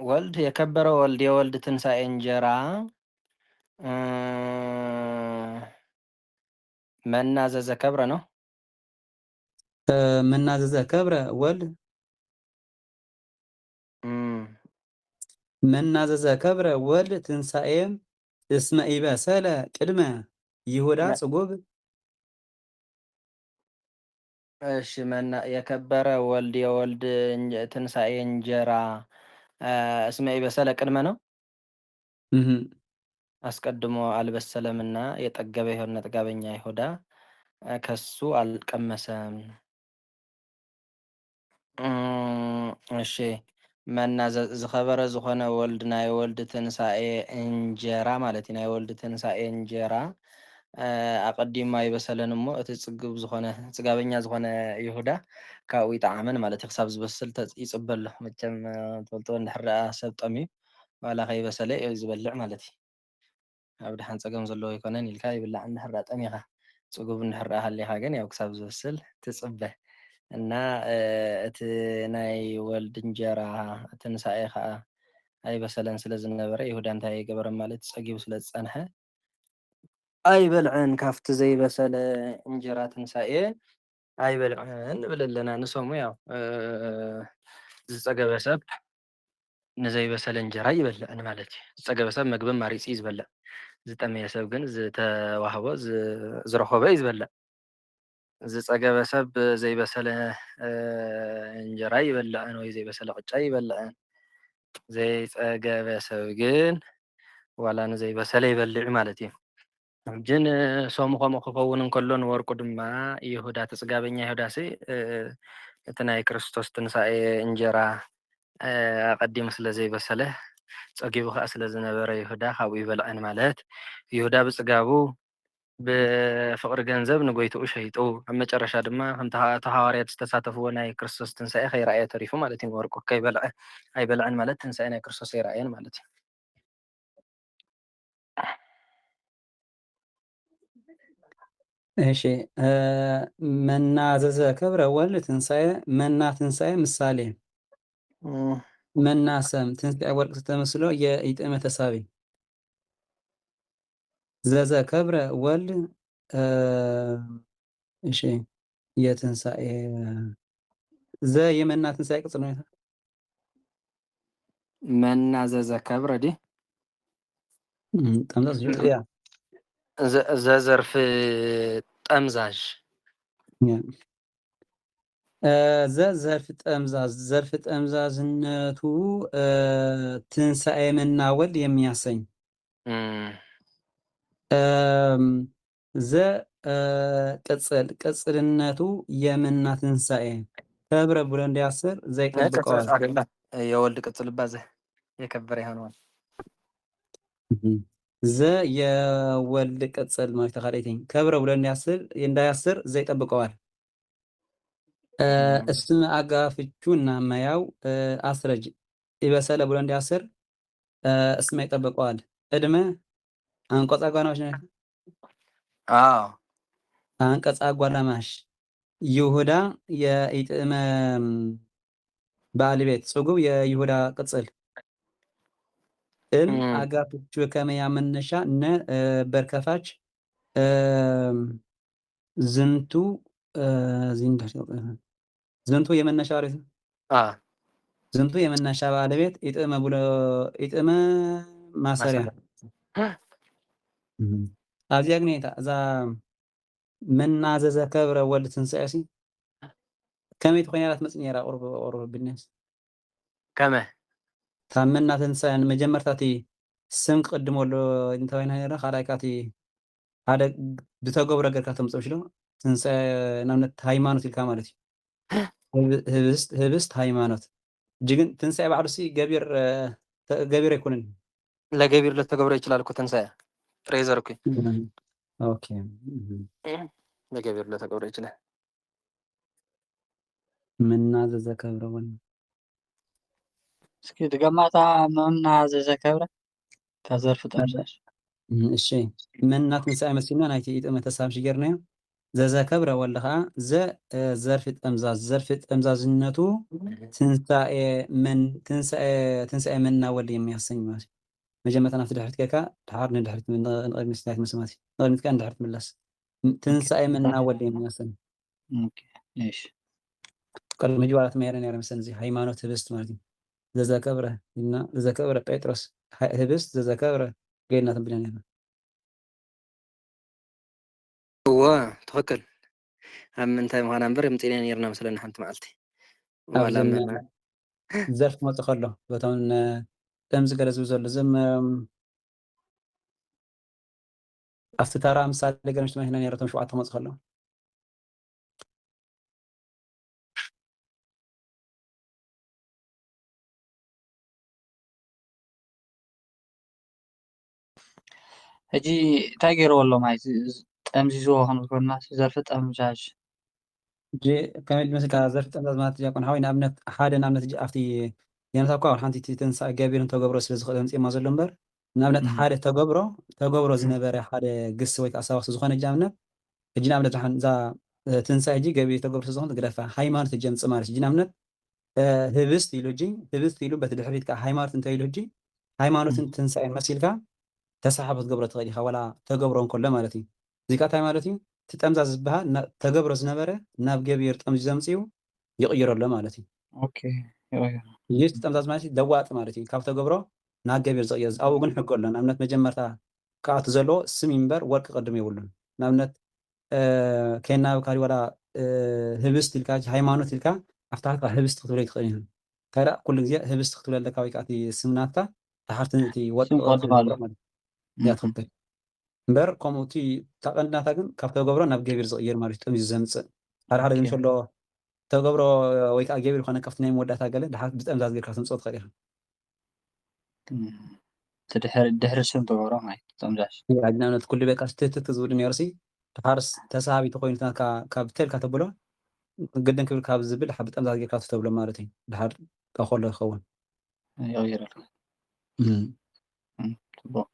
ወልድ የከበረ ወልድ የወልድ ትንሣኤ እንጀራ መናዘዘ ከብረ ነው መናዘዘ ከብረ ወልድ መናዘዘ ከብረ ወልድ ትንሣኤ እስመ ኢበሰለ ቅድመ ይሁዳ ጽጉብ። እሺ የከበረ ወልድ የወልድ ትንሣኤ እንጀራ እስመ ኢበሰለ ቅድመ ነው። አስቀድሞ አልበሰለምና የጠገበ ይሆን ጥጋበኛ ይሁዳ ከሱ አልቀመሰም። እሺ መና ዝኸበረ ዝኾነ ወልድ ናይ ወልድ ትንሣኤ እንጀራ ማለት እዩ። ናይ ወልድ ትንሣኤ እንጀራ ኣቐዲሙ ኣይበሰለን እሞ እቲ ፅግብ ዝኾነ ፅጋበኛ ዝኾነ ይሁዳ ካብኡ ይጠዓመን ማለት እዩ። ክሳብ ዝበስል ይፅበሎ መቸም ትፈልጦ እንድሕር ሰብ ጠምዩ ዋላ ከይበሰለ እዩ ዝበልዕ ማለት እዩ። ኣብ ድሓን ፀገም ዘለዎ ይኮነን ኢልካ ይብላዕ እንድሕር ጠሚኻ ፅጉብ እንድሕር ሃሊኻ ግን ያው ክሳብ ዝበስል ትፅበ እና እቲ ናይ ወልድ እንጀራ ትንሣኤ ከዓ ኣይበሰለን ስለ ዝነበረ ይሁዳ እንታይ ገበረ ማለት ፀጊቡ ስለ ዝፀንሐ ኣይበልዕን ካብቲ ዘይበሰለ እንጀራ ትንሣኤ ኣይበልዕን ንብል ኣለና። ንሶሙ ያው ዝፀገበ ሰብ ንዘይበሰለ እንጀራ ይበልዕን ማለት እዩ። ዝፀገበ ሰብ ምግቢ ማሪፂ እዩ ዝበልዕ፣ ዝጠመየ ሰብ ግን ዝተዋህቦ ዝረኸበ እዩ ዝበልዕ። ዝፀገበ ሰብ ዘይበሰለ እንጀራ ይበልዕን ወይ ዘይበሰለ ቅጫ ይበልዕን። ዘይፀገበ ሰብ ግን ዋላ ንዘይበሰለ ይበልዕ ማለት እዩ። ግን ሶሙ ከምኡ ክኸውን እንከሎ ንወርቁ ድማ ይሁዳ ተፅጋበኛ ይሁዳ እቲ ናይ ክርስቶስ ትንሣኤ እንጀራ ኣቐዲሙ ስለ ዘይበሰለ ፀጊቡ ከዓ ስለ ዝነበረ ይሁዳ ካብኡ ይበልዐን ማለት ይሁዳ ብፅጋቡ ብፍቅሪ ገንዘብ ንጎይትኡ ሸይጡ ኣብ መጨረሻ ድማ ከምቲ ሃዋርያት ዝተሳተፍዎ ናይ ክርስቶስ ትንሣኤ ከይረኣየ ተሪፉ ማለት እዩ። ወርቁ ከይበልዐ ኣይበልዐን ማለት ትንሣኤ ናይ ክርስቶስ ኣይረኣየን ማለት እዩ። እሺ መናዘዘ ከብረ ወልድ ትንሣኤ መና ትንሣኤ ምሳሌ መና ሰም ትንሣኤ ወርቅ ተመስሎ የኢጥመ ተሳቢ ዘዘ ከብረ ወልድ እሺ የትንሣኤ ዘ የመና ትንሣኤ ቅጽል ነው። መና ዘዘ ከብረ ዲ ጠምዛዝ ያ ዘዘርፍ ጠምዛዥ ዘርፍ ጠምዛዝ ዘርፍ ጠምዛዝነቱ ትንሣኤ መና ወልድ የሚያሰኝ ዘ ቅጽል ቅጽልነቱ የመና ትንሣኤ ከብረ ብሎ እንዲያስር ዘይጠብቀዋል። የወልድ ቅጽል ባዘ የከበረ ይሆነዋል። ዘ የወልድ ቅጽል ማለት ተኻሪተኝ ከብረ ብሎ እንዳያስር ዘይጠብቀዋል። እስመ አጋፍቹና መያው አስረጅ ይበሰለ ብሎ እንዲያስር እስመ ይጠብቀዋል። ቅድመ አንቀጽ አጓላማሽ ነው። አዎ አንቀጽ አጓላማሽ ይሁዳ የኢጥመ ባለቤት ጽጉብ የይሁዳ ቅጽል አጋፍቹ ከመያ መነሻ ነ በርከፋች ዝንቱ ዝንቱ የመነሻ ባለቤት ዝንቱ የመነሻ ባለቤት ኢጥመ ብሎ ኢጥመ ማሰሪያ ኣብዚያ ግን እዛ መናዘዘ ከብረ ወልድ ትንሣኤ ሲ ከመይ ትኮይና ትመጽእ ነራ ቁርብ ብነስ ከመ ታመና ትንሣኤ መጀመርታቲ ስም ቅድሞሎ እንተወይና ነራ ካልኣይካቲ ሓደ ብተገብሮ ገርካ ተምጽእ ትንሣኤ ናምነት ሃይማኖት ኢልካ ማለት እዩ። ህብስት ሃይማኖት ጅግን ትንሣኤ ባዕሉ ሲ ገቢር አይኮንን ለገቢር ለተገብሮ ይችላል እኮ ትንሣኤ ፍሬዘር እኮ ኦኬ ለገቢር ለተገብሮ ይችላል። መናዘዘ ከብረ ወልድ እስኪ ድገማታ መናዘዘ ከብረ ከዘርፍ ጠምዛዥ እሺ መና ትንሣኤ መሲልና ናይቲ ኢጥመ ተሳብ ሽገርናዮ ዘዘከብረ ወልድ ከዓ ዘርፊ ጠምዛዝነቱ ትንሣኤ መና ወልድ የሚያሰኝ ማለት መጀመርታ ናብቲ ድሕሪት ጌርካ ድሓር ንድሕሪት ንቅድሚት ናይት መስማት ንቅድሚት ካ ንድሕሪት ምላስ ትንሣኤ መና ወልድ የሚያሰኝ ቅድሚ ጅዋላት መይረ ነይረ መሰለኝ እዚ ሃይማኖት ህብስት ማለት እዩ ዘዘከብረ ኢልና ዘዘከብረ ጴጥሮስ ህብስት ዘዘከብረ ገይልና ተንብልና ነርና እዋ ትኽክል ኣብ ምንታይ ምዃና እምበር የምፂና ነርና መስለኒ ሓንቲ መዓልቲ ዋላ ኣብዘን መና ዘርፍ ክመፅእ ከሎ በቶም ደም ዝገለ ዝብል ዘሎ እዞም ኣብቲ ተራ ምሳሌ ገለ ምሽጢ መኪና ነይረቶም 7 ክመፅእ ከሎ ሕጂ እንታይ ገይርዎ ኣሎ ማለት ጠምዚዝዎ ክንብል ኮና ዘርፊ ጠምዛዥ ከመይ ድመስልካ ዘርፊ ጠምዛዝ ማለት ዲያቆን ሓወይ ንኣብነት ሓደ ንኣብነት ኣብቲ የነታ እኳ ሓንቲ ትንሳኤ ገቢርን ተገብሮ ስለ ዝኽእል ኣምፂማ ዘሎ እምበር ንኣብነት ሓደ ተገብሮ ዝነበረ ሓደ ግስ ወይ ከዓ ሰባክሲ ዝኾነ ጃምነት ሕጂ ንኣብነት እዛ ትንሳኤ ሕጂ ገቢር ተገብሮ ስለ ዝኾነ ትግደፋ ሃይማኖት ሕጂ ኣምፅእ ማለት ሕጂ ንኣብነት ህብስት ኢሉ ሕጂ ህብስት ኢሉ በቲ ድሕሪት ከዓ ሃይማኖት እንታይ ኢሉ ሕጂ ሃይማኖትን ትንሳኤን መሲልካ ተሰሓቦ ክትገብሮ ትኽእል ኢኻ ዋላ ተገብሮ እንከሎ ማለት እዩ እዚ ከዓ እንታይ ማለት እዩ እቲ ጠምዛዝ ዝበሃል ተገብሮ ዝነበረ ናብ ገቢር ጠምዚ ዘምፅኡ ይቕይረሎ ማለት እዩ እዚ እቲ ጠምዛዝ ማለት ለዋጢ ማለት እዩ ካብ ተገብሮ ናብ ገቢር ዝቕየር ኣብኡ ግን ሕጊ ኣሎ ንኣብነት መጀመርታ ካብኣቱ ዘለዎ ስም እምበር ወርቂ ቅድም የብሉን ንኣብነት ከይናብ ካሊ ዋላ ህብስት ኢልካ ሃይማኖት ኢልካ ኣብታ ሓትካ ህብስቲ ክትብሎ ይትኽእል ኢኻ ካይዳ ኩሉ ግዜ ህብስቲ ክትብለ ኣለካ ወይ ከዓ እቲ ስምናትካ ድሓርቲ እቲ ወርቂ ማለት እያ ትኽክል እምበር ከምኡ እቲ ታቐንድናታ ግን ካብ ተገብሮ ናብ ገቢር ዝቕየር ማለት እዩ ጠምዚ ዘምፅእ ሓደ ሓደ ግን ዘሎ ተገብሮ ወይ ከዓ ገቢር ኮነ ካብቲ ናይ መወዳእታ ገለ ድሓር ብጠምዛዝ ጌርካ ተምፅኦ ትኽእል ኢኻ ድሕሪ ስም ተገብሮ ማለት ጠምዛዝ ንኣብነት ኩሉ በቃ ትትት ዝብል ነይሩሲ ድሓርስ ተሳሃቢ ተኮይኑ ካብ ተልካ ተብሎ ግድን ክብል ካብ ዝብል ብጠምዛዝ ጌርካ ተብሎ ማለት እዩ ድሓር ከሎ ይኸውን ይቕይረልካ ፅቡቅ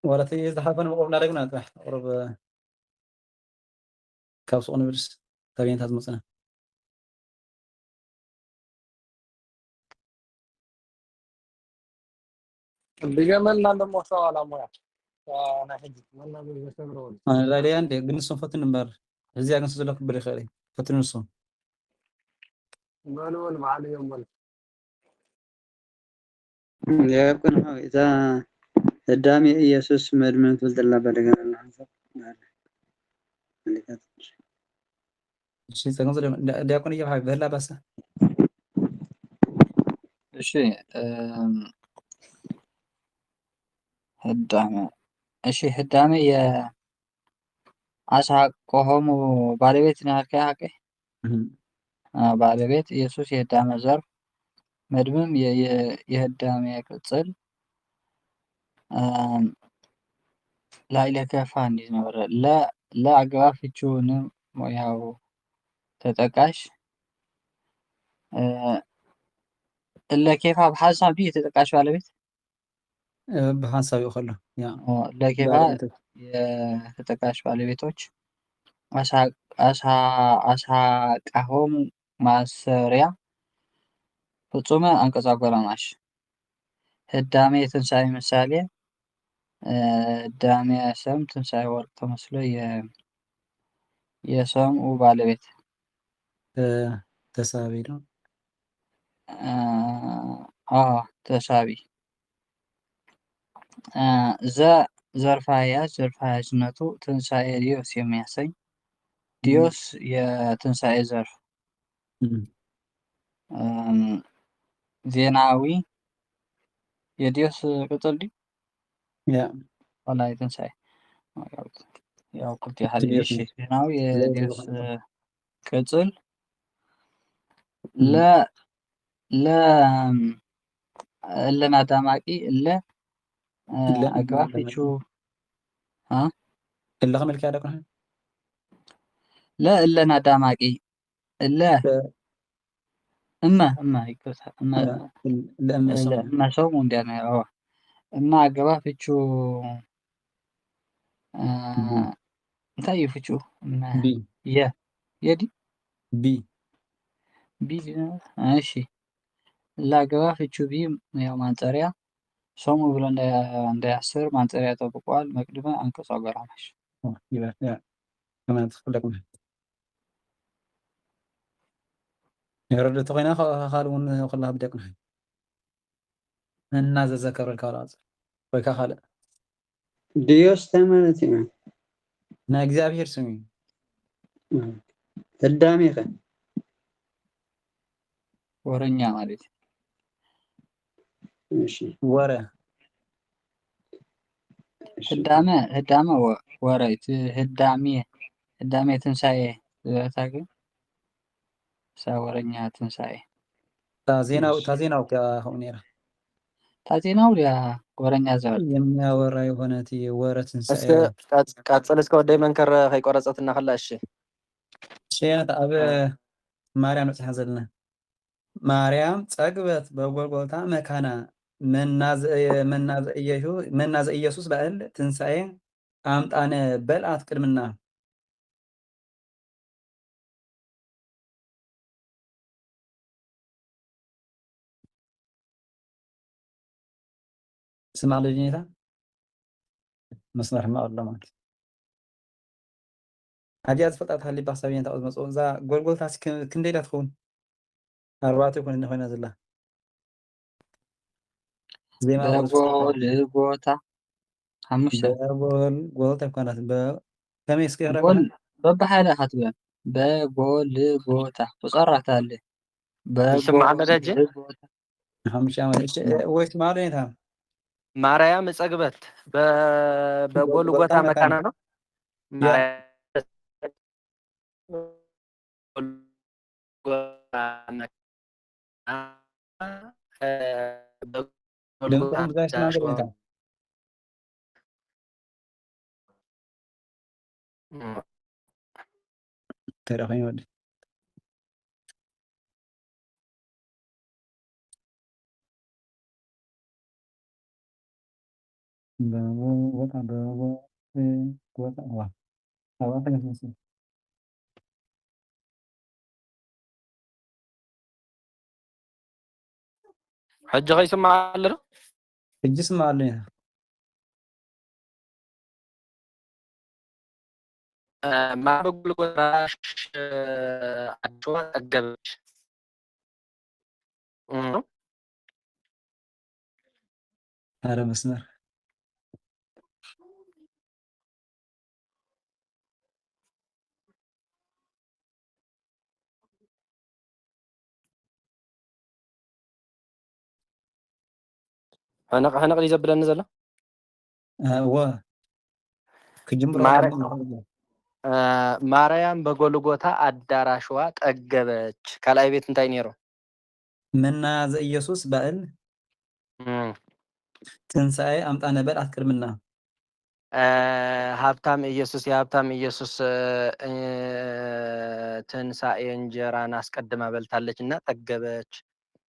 ولا تي زحفنا وقفنا رجنا تحت قرب كابس أونيفرس تبين هذا مثلا بيجملنا الموسى على مويا أنا حجي والله بيجملون أنا لا لي عندي قنصهم فتن نمبر هزي قنص لك بريخالي فتن نصهم قالوا معالي يوم يكون هو إذا قدامي ኢየሱስ መድመን ትብልጥላ በደገና እሺ ፀገም ዲያቆን እየባህ በላ ባሰ እሺ ህዳሜ የአስሐቆሆሙ ባለቤት ነው ያልከኝ ሀቄ ባለቤት ኢየሱስ የህዳሜ ዘርፍ መድምም የህዳሜ ቅጽል ላዕለ ከፋ እንዲህ ነበረ ለአግባብ ፍቺውንም ያው ተጠቃሽ ለኬፋ በሐሳብ ቢ የተጠቃሽ ባለቤት በሐሳብ ይኸለ ያ ለኬፋ የተጠቃሽ ባለቤቶች አሳቃሆሙ ማሰሪያ ፍጹመ አንቀጽ አጎራማሽ ህዳሜ የትንሣኤ ምሳሌ ህዳሜ ሰም ትንሣኤ ወርቅ ተመስሎ የሰምኡ ባለቤት ተሳቢ ነው ተሳቢ ዘርፋያዝ ዘርፋያዝነቱ ትንሣኤ ዲዮስ የሚያሰኝ ዲዮስ የትንሣኤ ዘርፍ፣ ዜናዊ የዲዮስ ቅጽል ዲ ያ ወላ የትንሣኤ ያው ኩልቲ ሐሊ እሺ ዜናዊ የዲዮስ ቅጽል ለ እለና ዳማቂ እለ አግባፊቹ እለ ከመልክ ያደረኩ لا إلا نداماقي إلا إما يكوس إما إما سو مونديانا هو إما أجوا فيتشو تايو فيتشو إما بي يدي بي ماشي لا أجوا فيتشو بي يوم أنتريا سومو بلون ده يحسر مانتريا تبقوال مقدمة أنكس أقرامش يا كمان تدخل لكم يرد تقينا خالون خلها بدكم الناس ذكر الكاراز ويكا خالق ዲዮስ ተማለት እዩ ና እግዚአብሔር ስም ተዳሜ ኸ ወረኛ ማለት እሺ ወረ ህዳመ ወረይት ህዳሜ ትንሣኤ ታገኝ ሳወረኛ ትንሣኤ ታዜናው ከሆኔራ ታዜናው ያ ወረኛ ዘር የሚያወራ የሆነት ወረ ትንሣኤ ቃጽል እስከ ወደይ መንከር ከይቆረጸትና ከላሽ ሸያት አበ ማርያም ጽሐ ዘለና ማርያም ጸግበት በጎልጎታ መካና መናዘ ኢየሱስ በእል ትንሣኤ አምጣነ በልአት ቅድምና ስማዕ ልጅኔታ መስመር ማቅሎ ማለት አዲያ ዝፈጣት ሃሊ ባሳብየን ታውዝ መጽኦ እዛ ጎልጎታ ክንደይዳ ትኸውን ኣርባዕተ ይኮን ኮይና ዘላ በጎልጎታ ሓሙሽተ በጎልጎታ ይኮናት ከመይ እስከ በባሓደ ካትበል በጎልጎታ ቁፀራት ኣለ በጎልጎታ ሓሙሽተ ዓመት ወይ ስማዕ ልጅኔታ ማርያም ጸግበት በጎልጎታ መካና ነው ድምፅህን ብዛይ ስማዕ ልጅኔታ ተረኸኝ ወዲ ቦታ ዋ ኣባተ ገስመስል ሕጂ ከይስማዕ ኣሎ ዶ ሕጂ ስማዕ ኣሎ ማ በጎልጎታ አድዋ ጠገበች አረ መስመር هنق لي زبل نزل و كجمر ማርያም በጎልጎታ አዳራሽዋ ጠገበች ካላይ ቤት እንታይ ነይሮ መናዘ ኢየሱስ በእል ትንሣኤ አምጣነ በልአት ቅድምና ሀብታም ኢየሱስ የሀብታም ኢየሱስ ትንሣኤ እንጀራን አስቀድማ በልታለች እና ጠገበች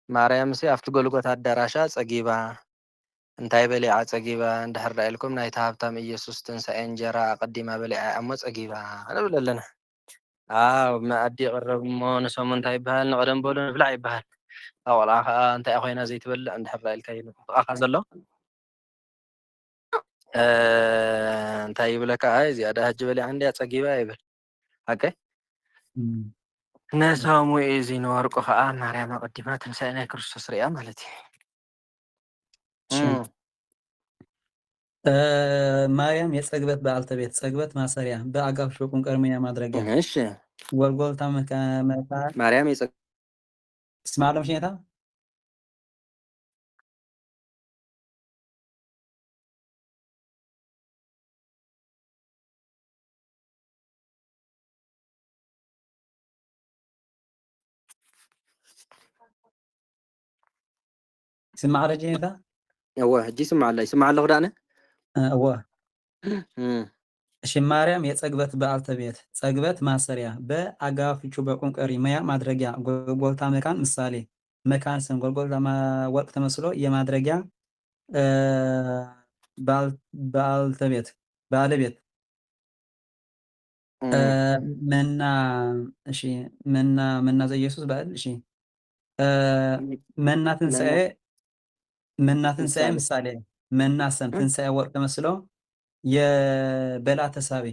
ማርያም አፍቲ ጎልጎታ አዳራሻ ጸጊባ እንታይ በሊዓ ጸጊባ እንድሕር ዳኢልኩም ናይታ ሀብታም ኢየሱስ ትንሣኤ እንጀራ ቀዲማ በሊዓ እሞ ጸጊባ ንብል ኣለና ኣው መኣዲ ይቕረብ እሞ ንሶም እንታይ ይበሃል ንቐደም በሉ ንብላዕ ይበሃል ኣብ ቆልዓ ከዓ እንታይ ኮይና ዘይትበልዕ እንድሕር ዳኢልካ ይብቃኻ ዘሎ እንታይ ይብለካ ዝያዳ ሕጂ በሊዓ እንድያ ጸጊባ ይብል ኦኬ ነሳሙኤ ዚንወርቁ ከዓ ማርያም ቀዲማ ትንሣኤ ናይ ክርስቶስ ሪኣ ማለት እዩ ማርያም የጸግበት በአልተቤት ጸግበት ማሰሪያ በአጋፍሽ በቁንቀርሚያ ማድረጊያ እሺ ወልጎልታ መካ ማርያም ስማለም ሽኔታ ስማዕ ረጅኔታ እወ ሕጂ ይስማዕ ኣለኹ ዳነ እወ እም እሺ ማርያም የጸግበት በአልተቤት ጸግበት ማሰሪያ በአጋፍቹ በቁንቀሪ መያ ማድረጊያ ጎልጎልታ መካን ምሳሌ መካን ስም ጎልጎልታ ወርቅ ተመስሎ የማድረጊያ ባልተቤት ባለቤት መና እሺ መና ዘኢየሱስ በዓል እሺ መና ትንሣኤ ምሳሌ መና ሰም ትንሣኤ ወርቅ ተመስሎ የበላ ተሳቢ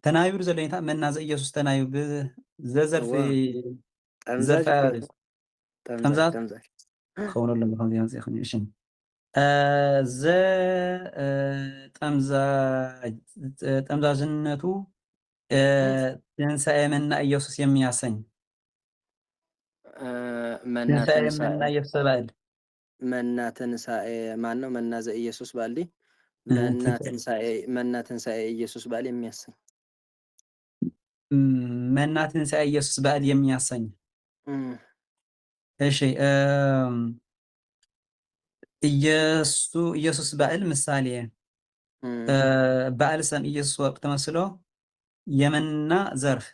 ተናዩር ዘለኝታ መና ዘኢየሱስ ተናዩ ዘዘርፊ ዘርፊ ጠምዛዝ ከሆነለም ከሆነ ያንጽ ይሁን እሺ ጠምዛዝነቱ ትንሣኤ መና ኢየሱስ የሚያሰኝ ትንሣኤ መና ኢየሱስ በዓል መና ትንሣኤ ማን ነው? መና ዘኢየሱስ በዓል መና ትንሣኤ ኢየሱስ በዓል የሚያሰኝ መና ትንሣኤ ኢየሱስ በዓል የሚያሰኝ እሺ ኢየሱስ በዓል ምሳሌ በዓል ሰም ኢየሱስ ወርቅ ተመስሎ የመና ዘርፍ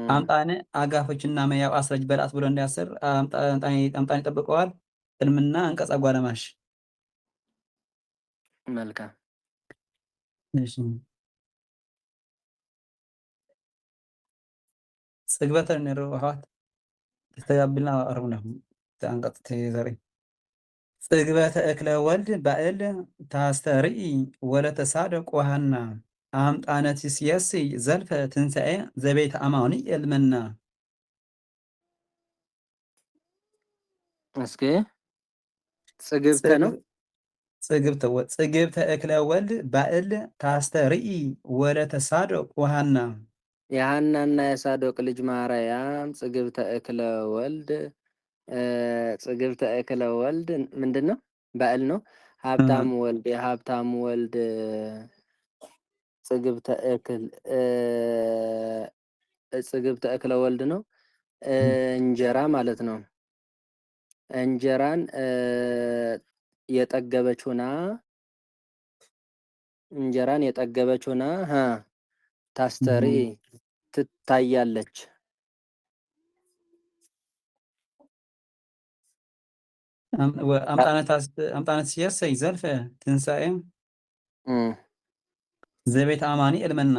አምጣኔ አጋፎችና መያው አስረጅ በላት ብሎ እንዲያስር አምጣኔ ጠብቀዋል እልምና አንቀጽ አጓለማሽ መልካም እሺ ጽግበተ ነረው አሃት ተጋብልና አርብና አንቀጽ ተዘሪ ጽግበተ እክለ ወልድ በዓል ታስተርኢ ወለተሳደቅ ወሃና አምጣነት ሲያስ ዘልፈ ትንሣኤ ዘቤት አማኒ ኤልመና እስኪ ጽግብተ ነው ጽግብተ እክለ ወልድ በዓል ታስተርኢ ወለተሳደቅ ወሃና የሃናና የሳዶቅ ልጅ ማርያም ጽግብተ እክለ ወልድ ምንድን ነው? በዓል ነው። ሀብታም ወልድ የሀብታም ወልድ ጽግብተ እክለ ወልድ ነው። እንጀራ ማለት ነው። እንጀራን የጠገበች ሆና ታስተሪ ትታያለች። አምጣነት ሲያሰይ ዘልፈ ትንሣኤ ዘቤት አማኒ ኤልመና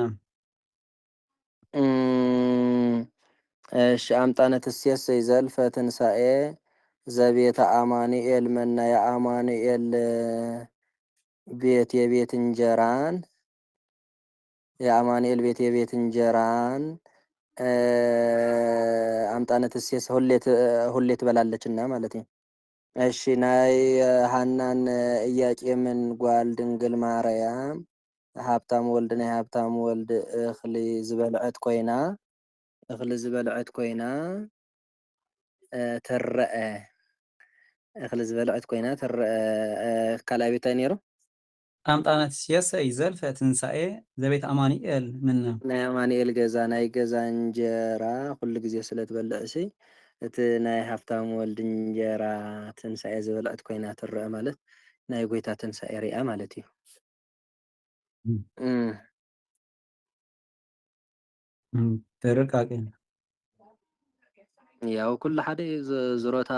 እሺ አምጣነት ሲያሰይ ዘልፈ ትንሣኤ ዘቤተ አማኑኤል መና የአማኑኤል ቤት የቤት እንጀራን የአማኑኤል ቤት የቤት እንጀራን አምጣነት ሲያስ ሁሌ ትበላለችና ማለት ነው። እሺ ናይ ሃናን ኢያቄምን ጓል ድንግል ማርያም ሀብታም ወልድ ናይ ሀብታም ወልድ እኽሊ ዝበልዐት ኮይና ትረአ እኽሊ ዝበልዐት ኮይና ትረአ ካልኣይ ቤታይ ነይሩ አምጣነት ሲያሰይ ዘልፈ ትንሣኤ ዘቤት አማኑኤል ምና ናይ አማኑኤል ገዛ ናይ ገዛ እንጀራ ኩሉ ግዜ ስለትበልዕ እቲ ናይ ሃብታም ወልድ እንጀራ ትንሣኤ ዝበልዐት ኮይና ትረአ ማለት ናይ ጎይታ ትንሣኤ ሪኣ ማለት እዩ። ተረቃቂ ያው ኩሉ ሓደ ዝሮታ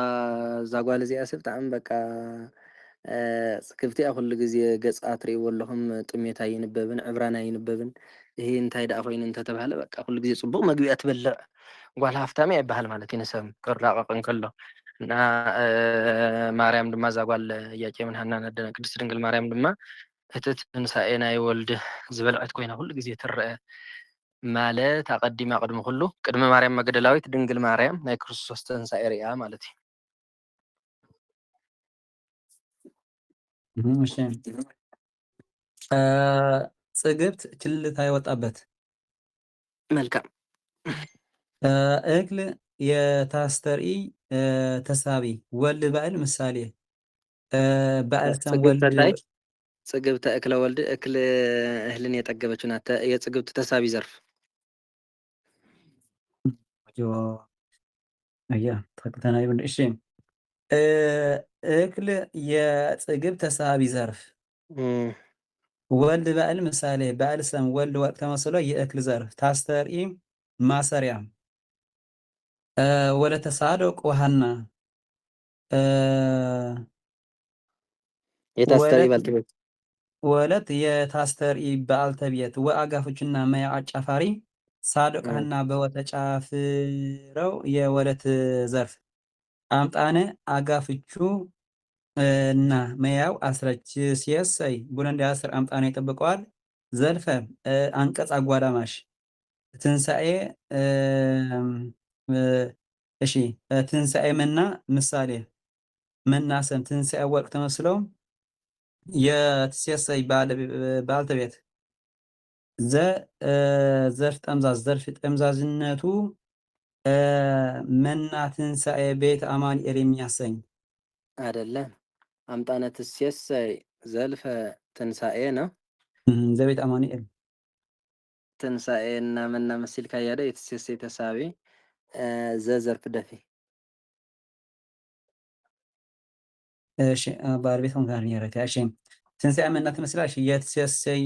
ዛጓል እዚኣ ሰብ ብጣዕሚ በቃ ክፍቲኣ ኩሉ ግዜ ገፃ ትሪእዎ ኣለኹም ጥሜታ ይንበብን ዕብራና ይንበብን ይሄ እንታይ ደኣ ኮይኑ እንተተባሃለ በቃ ኩሉ ግዜ ፅቡቅ መግቢ እያ ትበልዕ ጓል ሃፍታም እያ ይበሃል ማለት እዩ ንሰብ ክራቀቕ እንከሎ እና ማርያም ድማ ዛጓል ኢያቄምን ሃናን ኣደና ቅድስቲ ድንግል ማርያም ድማ እቲ ትንሣኤ ናይ ወልዲ ዝበልዐት ኮይና ኩሉ ግዜ ትረአ ማለት ኣቀዲማ ቅድሚ ኩሉ ቅድሚ ማርያም መግደላዊት ድንግል ማርያም ናይ ክርስቶስ ትንሣኤ ሪኣ ማለት እዩ። እሺ ጽግብት ችልታ የወጣበት መልካም እክል የታስተርኢ ተሳቢ ወልድ ባዕል ምሳሌ ባዕል ሰም ወልድ ጽግብተ እክለ ወልድ እክል እህልን የጠገበች ናት። የጽግብት ተሳቢ ዘርፍ ተናይ እሺ እክል የጽግብ ተሳቢ ዘርፍ ወልድ ባዕል ምሳሌ ባዕል ሰም ወልድ ወቅት ተመስሎ የእክል ዘርፍ ታስተርኢ ማሰሪያ ወለ ተሳዶቅ ወሃና የታስተርኢ ባልተቤት ወለት የታስተርኢ ባልተቤት ወአጋፎችና መያ አጫፋሪ ሳዶቅ ሀና በወተጫፍረው የወለት ዘርፍ አምጣነ አጋፍቹ እና መያው አስረች ሲያሳይ ቡለንድ አስር አምጣነ ይጠብቀዋል ዘልፈ አንቀጽ አጓዳማሽ ትንሳኤ እሺ ትንሳኤ መና ምሳሌ መናሰም ትንሳኤ ወቅት ተመስለው የትሴሰይ ባልተቤት ዘርፍ ጠምዛዝ ዘርፍ ጠምዛዝነቱ መና ትንሳኤ ቤት አማኑኤል የሚያሰኝ አይደለም። አምጣነ ትሴሰይ ዘልፈ ትንሳኤ ነው። ዘቤት አማኑኤል ትንሳኤ እና መና መሲል ካያደ የትሴሰይ ተሳቢ ዘዘርፍ ደፊ እሺ ባለቤት ጋር ያረጋ እሺ ትንሳኤ መና ትመስላሽ የትሴሰይ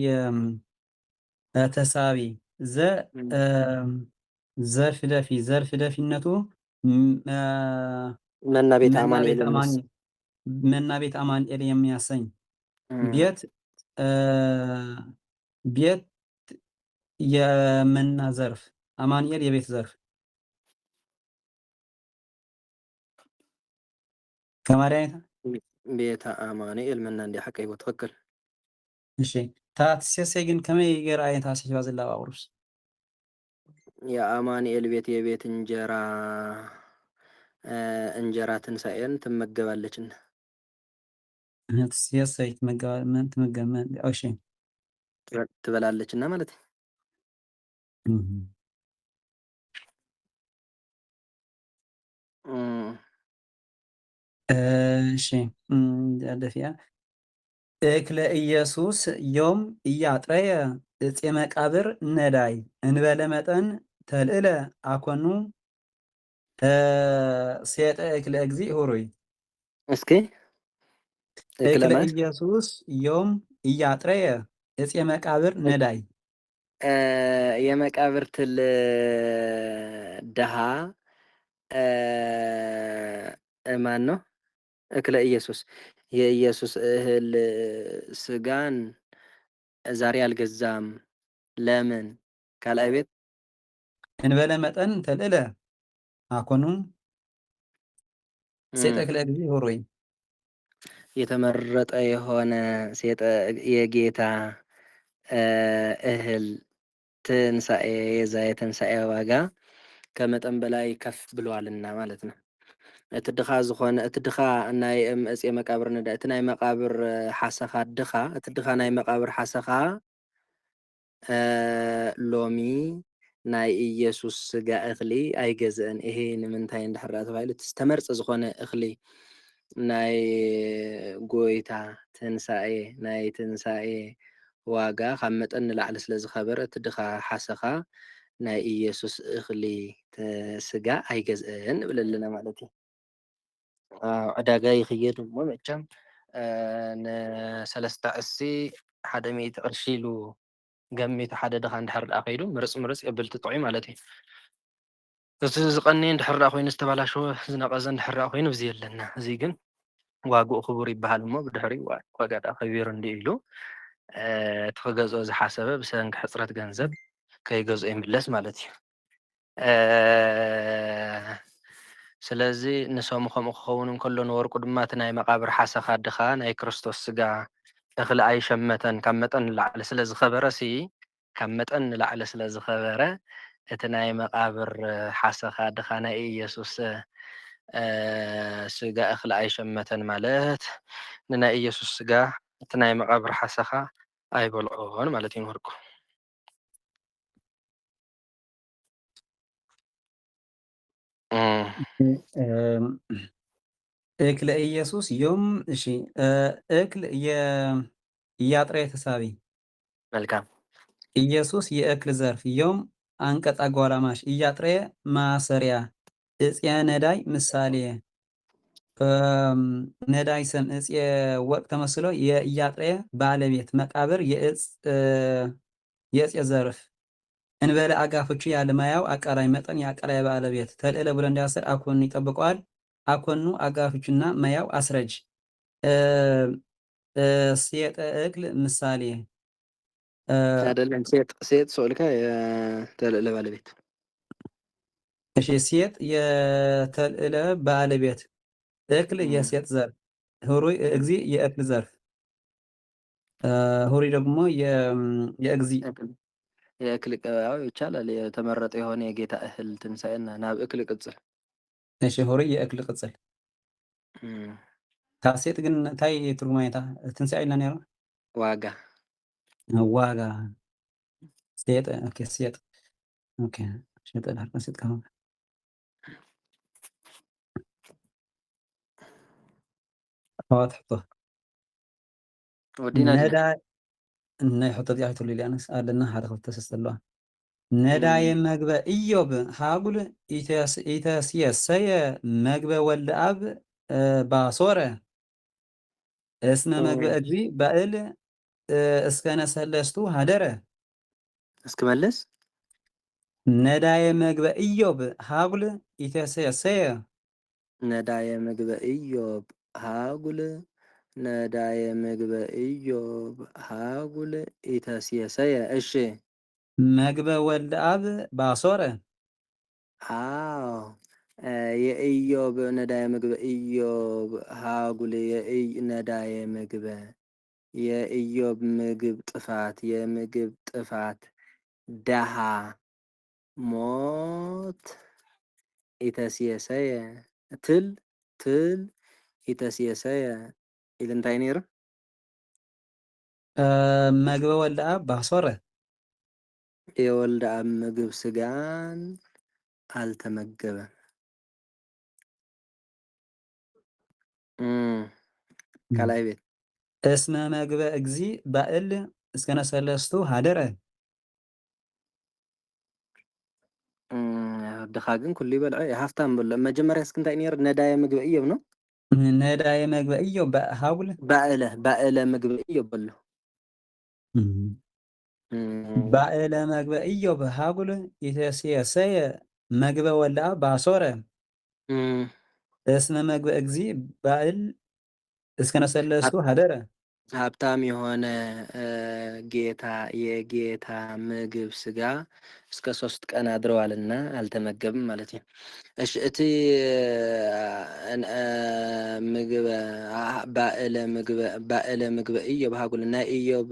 ተሳቢ ዘርፍ ደፊ ዘርፍ ደፊነቱ መና ቤት አማኑኤል መና ቤት አማኑኤል የሚያሰኝ ቤት ቤት የመና ዘርፍ አማኑኤል የቤት ዘርፍ ከማርያም ቤት አማኑኤል መና እንደ ሐቀ ይቦ ትክክል እሺ ታትሴሰይ ግን ከመይ ገር አይነት አስሽባ ዘላባ ቁርስ የአማኑኤል ቤት የቤት እንጀራ ትንሳኤን ትመገባለችና ትሴሰይ ትመገባለች እሺ ትበላለችና ማለት እሺ ደፊያ እክለ ኢየሱስ ዮም እያጥረየ እፄ መቃብር ነዳይ እንበለ መጠን ተልእለ አኮኑ ሴጠ እክለ እግዚእ ሆሮይ እስኪ እክለ ኢየሱስ ዮም እያጥረየ እፄ መቃብር ነዳይ የመቃብር ትል ደሃ ማን ነው? እክለ ኢየሱስ የኢየሱስ እህል ስጋን ዛሬ አልገዛም። ለምን? ካልአይ ቤት እንበለ መጠን ተልእለ አኮኑ ሴጠ እክለ እግዚእ ሆሮይ የተመረጠ የሆነ ሴጠ የጌታ እህል ትንሳኤ የዛ የትንሳኤ ዋጋ ከመጠን በላይ ከፍ ብለዋልና ማለት ነው። እቲ ድኻ ዝኾነ እቲ ድኻ ናይ እፄ መቃብር ነዳ እቲ ናይ መቃብር ሓሰኻ ድኻ እቲ ድኻ ናይ መቃብር ሓሰኻ ሎሚ ናይ ኢየሱስ ስጋ እኽሊ ኣይገዝአን ይሄ ንምንታይ እንድሕር ተባሂሉ እቲ ዝተመርፀ ዝኾነ እኽሊ ናይ ጎይታ ትንሳኤ ናይ ትንሳኤ ዋጋ ካብ መጠን ንላዕሊ ስለ ዝኸበረ እቲ ድኻ ሓሰኻ ናይ ኢየሱስ እኽሊ ስጋ ኣይገዝአን ንብል ኣለና ማለት እዩ። ዕዳጋ ይኽየድ እሞ መቸም ንሰለስተ ዕሲ 100 ቅርሺ ኢሉ ገሚቱ ሓደ ድኻ እንድሕር ዳኣ ከይዱ ምርፅ የብል ትጥዑይ ማለት እዩ። እቲ ዝቐንየ እንድሕር ዳኣ ኮይኑ ዝተባላሸወ ዝነቐዘ እንድሕር ዳኣ ኮይኑ እዚ የለና እዚ ግን ዋግኡ ክቡር ይበሃል እሞ ብድሕሪ ዋጋ ዳኣ ከቢሩ እንዲ ኢሉ እቲ ክገዝኦ ዝሓሰበ ብሰንኪ ሕፅረት ገንዘብ ከይገዝኦ ይምለስ ማለት እዩ። ስለዚ ንሶም ከምኡ ክኸውን እንከሎ ንወርቁ ድማ እቲ ናይ መቃብር ሓሰኻ ድኻ ናይ ክርስቶስ ስጋ እኽሊ ኣይሸመተን ካብ መጠን ንላዕሊ ስለ ዝኸበረ ሲ ካብ መጠን ንላዕሊ ስለ ዝኸበረ እቲ ናይ መቃብር ሓሰኻ ድኻ ናይ ኢየሱስ ስጋ እኽሊ ኣይሸመተን ማለት ንናይ ኢየሱስ ስጋ እቲ ናይ መቃብር ሓሰኻ ኣይበልዖን ማለት እዩ ንወርቁ። እክለ ኢየሱስ ዮም እሺ እክል የያጥሬ ተሳቢ መልካም ኢየሱስ የእክል ዘርፍ ዮም አንቀጽ አጓራማሽ እያጥሬ ማሰሪያ እጽየ ነዳይ ምሳሌ ነዳይ ሰም እጽየ ወርቅ ተመስሎ የእያጥሬ ባለቤት መቃብር የእጽየ ዘርፍ እንበለ አጋፎቹ ያለማያው አቃራይ መጠን የአቃራይ ባለቤት ተልዕለ ብሎ እንዲያስር አኮኑ ይጠብቀዋል። አኮኑ አጋፎቹና ማያው አስረጅ ሴጠ እክል ምሳሌ አይደለም ሴት ሶልካ የተልዕለ ባለቤት እሺ ሴት የተልዕለ ባለቤት እክል የሴት ዘርፍ ሁሩይ እግዚ የእክል ዘርፍ ሁሩይ ደግሞ የእግዚ የእክል ቀባው ይቻላል። የተመረጠ የሆነ የጌታ እህል ትንሳኤና ናብ እክል ቅጽል እሺ ሁሩይ የእክል ቅጽል ካሴት ግን ታይ ትርጉማይታ ትንሳኤ ኢልና ነይሩ ዋጋ ዋጋ ሴት ኦኬ ሴት ኦኬ ሸጠ ዳር ሴት ከሆነ واضح ودينا ندا نحط دي عيطوا لي أنس قالنا هذا خط تسستلوا ندا يمجبة إيوب هاقول إيتاسيا مجبة ولا أب باصورة اسمه مجبة أجري بقل اسكان سلستو هدرة اسكملس ندا يمجبة إيوب هاقول إيتاسيا ندا يمجبة إيوب هاقول نداي مجبة إيوب هاقول إتاسيسيا إشي مجبة والأب باصورة የኢዮብ ነዳየ ምግበ ኢዮብ ሃጉል ነዳየ ምግበ የኢዮብ ምግብ ጥፋት የምግብ ጥፋት ደሃ ሞት ኢተስየሰየ ትል ኢተስየሰየ ኢል እንታይ ነይሩ መግበ ወልደ አብ ባሶረ የወልደ አብ ምግብ ስጋን አልተመገበም። ካላይ ቤት እስመ መግበ እግዚ ባእል እስከነ ሰለስቱ ሃደረ ድኻ ግን ኩሉ ይበልዖ ሃፍታም ብሎ መጀመርያ እስክ እንታይ ነይሩ ነዳየ ምግበ ኢዮብ ነው ነዳየ ምግበ ኢዮብ ሃጉል ባእለ ምግበ ኢዮብ ብሎ ባእለ ምግበ ኢዮብ ሃጉል ኢተስየሰየ መግበ ወልደ አብ ባሶረ እስመ መግበ እግዚ ባእል እስከነ ሰለስቱ ሃደረ ሀብታም የሆነ ጌታ የጌታ ምግብ ስጋ እስከ 3 ቀን አድረዋልና አልተመገብም ማለት ነው። እሺ እቲ ምግበ ባእለ ምግበ ኢዮብ ሃጉል ናይ ኢዮብ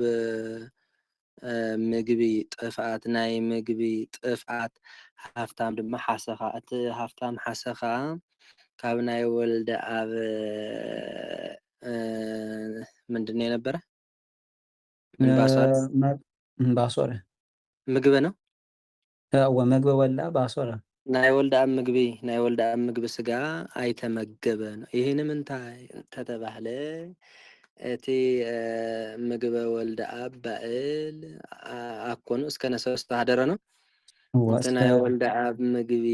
ምግቢ ጥፍኣት ናይ ምግቢ ጥፍኣት ሃፍታም ድማ ሓሰኻ እቲ ሃፍታም ሓሰኻ ካብ ናይ ወልደ አብ ምንድን ነው የነበረ ባሶረ ምግብ ነው ወመግበ ወልደ አብ ባሶረ ናይ ወልደ አብ ምግቢ ስጋ አይተመገበ ነው። ይህንም እንታይ ተተባህለ እቲ ምግበ ወልደ አብ ባእል አኮኑ እስከነ 3 ሃደረ ነው። እቲ ናይ ወልደ አብ ምግቢ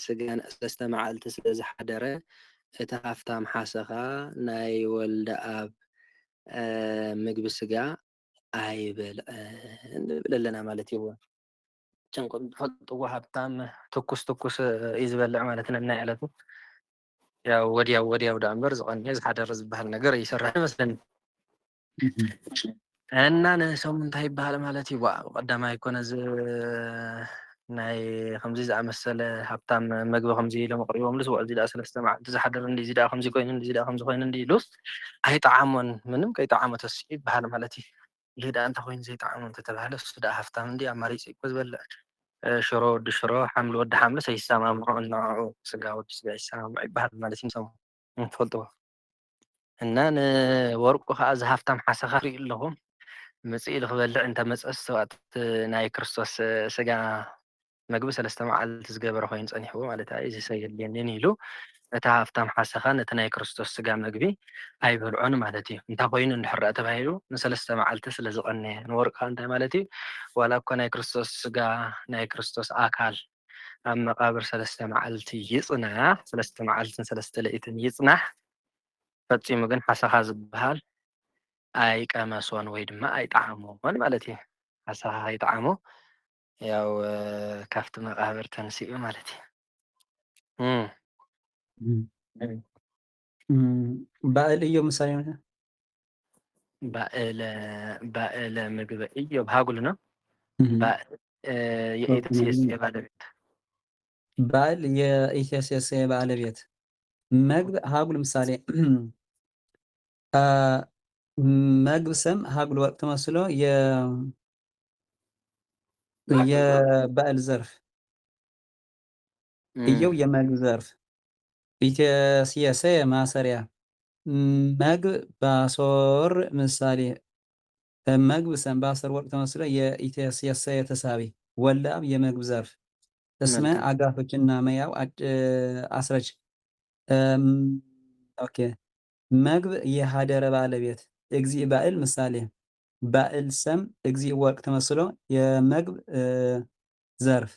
ስጋን 3 መዓልቲ ስለ ዝሓደረ እቲ ሃፍታም ሓሰኻ ናይ ወልደ አብ ምግቢ ስጋ አይበልዕን ንብል ኣለና ማለት እዩ። ጭንቁም ትፈልጥዎ ሃብታም ትኩስ እዩ ዝበልዕ ማለት ነናይ ዕለቱ ያው ወዲያው ዳ እምበር ዝቐንየ ዝሓደረ ዝበሃል ነገር ይሰርሕ ይመስለኒ እና ንሰሙ እንታይ ይበሃል ማለት እዩ ቀዳማይ ኮነ ናይ ከምዚ ዝኣመሰለ ሃብታም መግቢ ከምዚ ኢሎም ኣቕሪቦም ልስ እዚ ዳ 3 መዓልቲ ዝሓደረ እንዲ እዚ ዳ ከምዚ ኮይኑ እንዲ እዚ ዳ ከምዚ ኮይኑ እንዲ ኢሉስ ኣይጠዓሞን ምንም ከይጠዓመተስ ይበሃል ማለት እዩ። ይህ ዳ እንታይ ኮይኑ ዘይጠዓሞ እንተተባሃለ እሱ ዳ ሃብታም እንዲ ኣማሪፂ እኮ ዝበልዕ ሽሮ ወዲ ሽሮ ሓምሊ ወዲ ሓምሊ ሰይሰማምዑ እናዑ ስጋ ወዲ ስጋ ይሰማምዑ ይበሃል ማለት እዩ። ንሰሙ ትፈልጥዎ እና ንወርቁ ከዓ ዝሃፍታም ሓሰኻ ሪኡ ኣለኹም መፅኢ ንክበልዕ እንተመፀስ ሰብኣት ናይ ክርስቶስ ስጋ መግቢ 3 መዓልቲ ዝገበረ ኮይኑ ፀኒሕዎ ማለት እዩ ዝሰየድልየንን ኢሉ እታ ሃፍታም ሓሰኻ ነቲ ናይ ክርስቶስ ስጋ መግቢ ኣይበልዖን ማለት እዩ እንታይ ኮይኑ እንድሕር ተባሂሉ ን3 መዓልቲ ስለ ዝቐነየ ንወርቁ እንታይ ማለት እዩ ዋላ እኳ ናይ ክርስቶስ ስጋ ናይ ክርስቶስ ኣካል ኣብ መቃብር 3 መዓልቲ ይጽናሕ 3 መዓልትን 3 ለይትን ይጽናሕ ፈፂሙ ግን ሓሰኻ ዝበሃል ኣይቀመሶን ወይ ድማ ኣይጣዕሞን ማለት እዩ ሓሰኻ ኣይጣዕሞ ያው ካብቲ መቃብር ተንሲኡ ማለት እዩ ባእል እዮም ምሳሌ ባእለ ምግበ ኢዮብ ሃጉል ነው የኢትስየስ ባለቤት ባእል የኢቴስየስ ባለቤት መግብ ሃጉል ምሳሌ መግብ ሰም ሃጉል ወርቅ ተመስሎ የባእል ዘርፍ ኢዮብ የመግብ ዘርፍ ኢቴስየስ ማሰሪያ መግብ ባሶር ምሳሌ መግብ ሰም ባሶር ወርቅ ተመስሎ የኢቴስየስ ተሳቢ ወላብ የመግብ ዘርፍ እስመ አጋፎችና መያው አስረጅ ኦኬ መግብ የሀደረ ባለቤት እግዚእ ባእል ምሳሌ ባእል ሰም እግዚእ ወርቅ ተመስሎ የመግብ ዘርፍ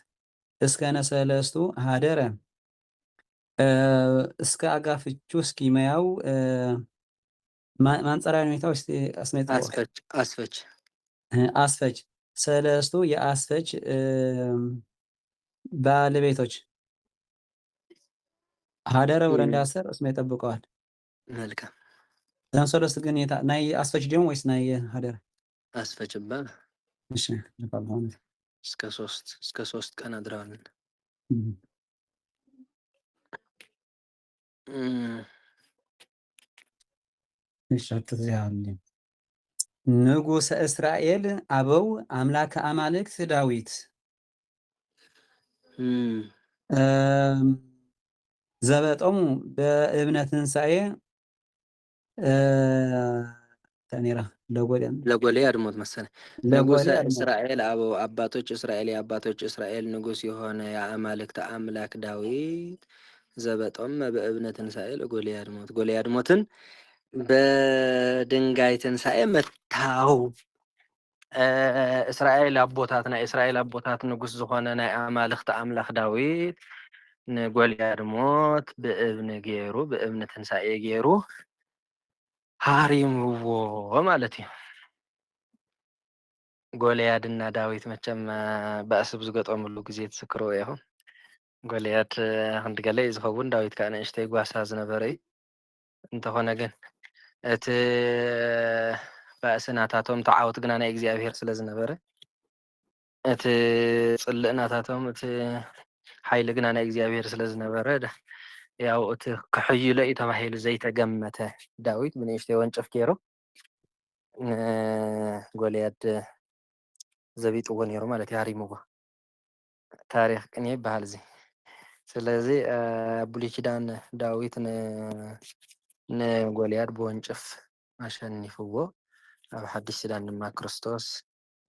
እስከ ነሰለስቱ ሀደረ እስከ አጋፍቹ እስኪ መያው ማንጸሪያ ሁኔታው እስቲ አስፈች ሰለስቱ የአስፈች ባለቤቶች ሀደረ ብሎ እንዳሰር እስመ ይጠብቀዋል። መልካም ሰለስቱ ግን ናይ አስፈች ደግሞ ወይስ ናይ ሀደረ አስፈች ይባላል። እሺ ለባባውን እስከ 3 ቀን አድረዋል። እሺ አትዚያል ንጉሰ እስራኤል አበው አምላከ አማልክት ዳዊት ዘበጦሙ በእብነ ትንሣኤ ተኔራ ለጎልያድ ሞት መሰለኝ። ንጉሰ እስራኤል አበው አባቶች እስራኤል የአባቶች እስራኤል ንጉስ የሆነ የአማልክት አምላክ ዳዊት ዘበጦም በእብነ ትንሣኤ ለጎልያድ ሞት ጎልያድ ሞትን በድንጋይ ትንሣኤ መታው። እስራኤል አቦታት ናይ እስራኤል አቦታት ንጉስ ዝኾነ ናይ አማልክት አምላክ ዳዊት ንጎልያድ ሞት ብእብኒ ገይሩ ብእብኒ ትንሣኤ ገይሩ ሃሪምዎ ማለት እዩ። ጎልያድ እና ዳዊት መቸም በእስብ ዝገጠሙሉ ግዜ ትስክርዎ ኢኹም። ጎልያድ ክንድገለ እዩ ዝኸውን ዳዊት ከዓ ንእሽተይ ጓሳ ዝነበረ እዩ። እንተኾነ ግን እቲ ባእስናታቶም ተዓወት ግና ናይ እግዚኣብሔር ስለ ዝነበረ እቲ ፅልእናታቶም እቲ ሓይሊ ግና ናይ እግዚኣብሔር ስለ ዝነበረ ያው እቲ ክሕይሎ እዩ ተባሂሉ ዘይተገመተ ዳዊት ብንእሽተይ ወንጭፍ ገይሩ ጎልያድ ዘቢጥዎ ነይሩ ማለት እዩ ሃሪምዎ። ታሪክ ቅኔ ይበሃል እዚ። ስለዚ ብሉይ ኪዳን ዳዊት ንጎልያድ ብወንጭፍ አሸኒፍዎ ኣብ ሓድሽ ኪዳን ድማ ክርስቶስ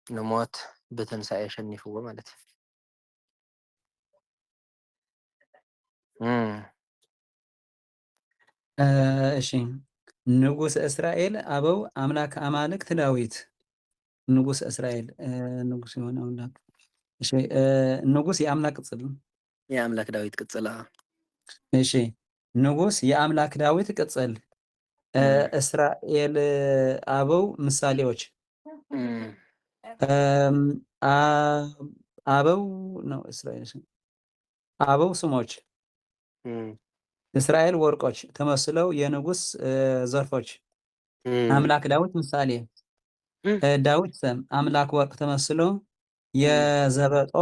ንሞት ብትንሣኤ አሸኒፍዎ ማለት እዩ። እሺ ንጉስ እስራኤል አበው አምላክ አማልክት ዳዊት ንጉስ እስራኤል ንጉስ የሆነ አምላክ እሺ ንጉስ የአምላክ ቅጽል የአምላክ ዳዊት ቅጽል እሺ ንጉስ የአምላክ ዳዊት ቅጽል እስራኤል አበው ምሳሌዎች አበው ነው እስራኤል አበው ስሞች እስራኤል ወርቆች ተመስለው የንጉስ ዘርፎች አምላክ ዳዊት ምሳሌ ዳዊት ሰም አምላክ ወርቅ ተመስሎ የዘበጦ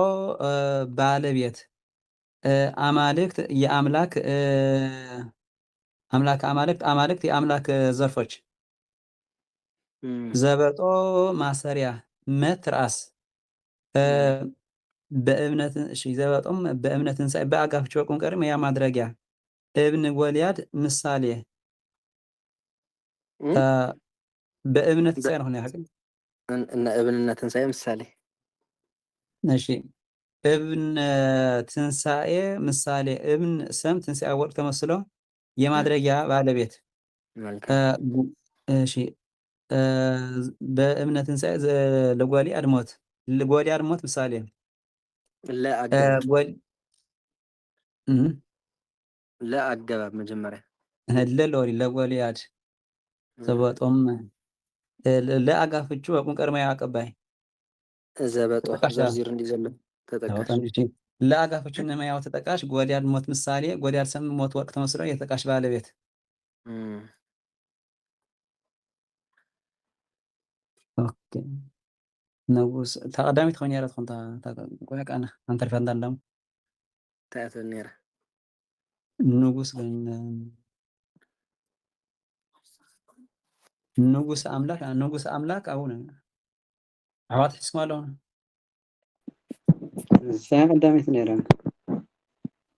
ባለቤት አማልክት የአምላክ አማልክት የአምላክ ዘርፎች ዘበጦ ማሰሪያ መትራስ በእምነት እሺ ዘበጦም በእምነትን ሳይ በአጋፍች ወርቁን ቀርም ያ ማድረጊያ እብን ጎልያድ ምሳሌ በእምነት ትንሣኤ ነው ያህል እና እብንና ትንሣኤ ምሳሌ እሺ እብን ትንሣኤ ምሳሌ እብን ሰም ትንሣኤ ወርቅ ተመስሎ የማድረጊያ ባለቤት እሺ በእምነት ትንሣኤ ለጓሊ አድሞት ለጓሊ አድሞት ምሳሌ ለአገባብ መጀመሪያ ለሎሪ ለጎልያድ ዘበጦም ለአጋፍቹ አቁም ቀርማ ያቀባይ ዘበጦ ዘርዚር እንዲዘለ ተጠቃሽ ለአጋፍቹ ነማያው ተጠቃሽ ጎልያድ ሞት ምሳሌ ጎልያድ ሰም ሞት ወርቅ ተመስሎ የተጠቃሽ ባለቤት ኦኬ ንጉስ ተቀዳሚት ኾን ያረት ኾንታ ቆያቃና አንተ ሪፋ እንዳለም ታያተ ነራ ንጉስ ንጉስ አምላክ አሁን አዋት ይስማለው ሳያ ቀዳሚት ነራ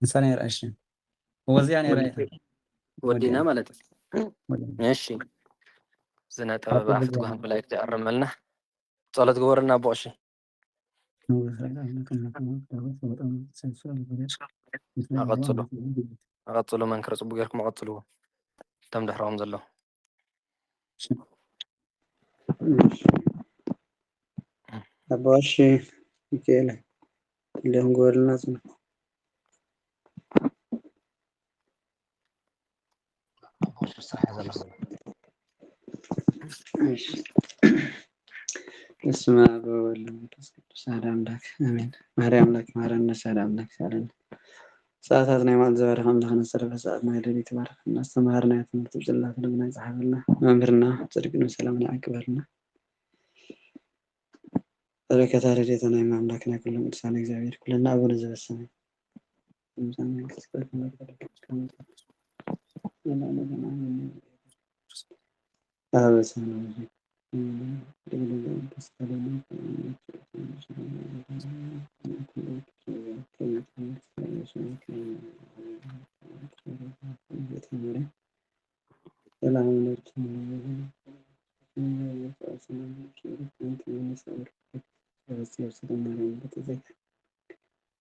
እንሳኔ ራሽ ወዚያ ነራ ወዲና ማለት እሺ زنا طبعا فتقول بلاك تعرملنا صلت جورنا بوشي أغطلوا من كرس بقولكم أغطلوا تم دحرهم زلوا أبوشي كيله اللي هم قولنا اسمه اسم أبو والمنتصر سلام لك آمين مريم لك مرنا سلام لك سلام ساعتنا ما تزور خمسة خمسة سرف ساعات ما يدري تبارك الناس تمهرنا يتم تبجلا لنا يزحف لنا أمرنا صدقنا سلامنا أكبرنا ذلك تاريخنا إمام لكنا كل إنسان إكزابير كلنا أبو نزل السماء إنسان يكسب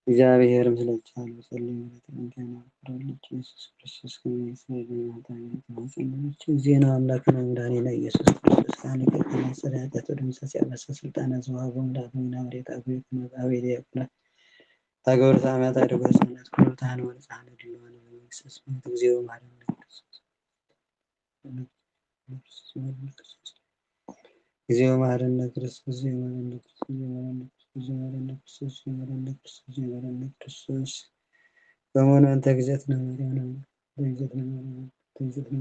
እግዚአብሔር ስለቻለ ሰለኝ ተንከና ወራለች ኢየሱስ ክርስቶስ ከመሰለኝ ዜና አምላክ ነው እንዳኔ ላይ ኢየሱስ ክርስቶስ ካለቀ ከመሰራታት ወደ ምሳሌ ያበሰ ስልጣና ዘዋጎ እንዳትመና ወሬታ አብሬት ነው አቤል ያቁላ ታገወር ሳማታ አድርጎ ሰነት ኩታን ወንጻነ ዲዋን ኢየሱስ እግዚኦ ማረን እግዚኦ ማረን ክርስቶስ እግዚኦ ማረን ክርስቶስ በመሆኑ አንተ ግዘት ነው ነው ግዘት ነው ግዘት ነው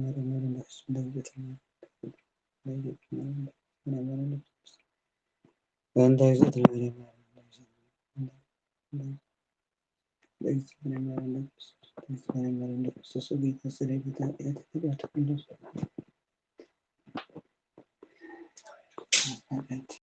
አንተ ግዘት ነው ክርስቶስ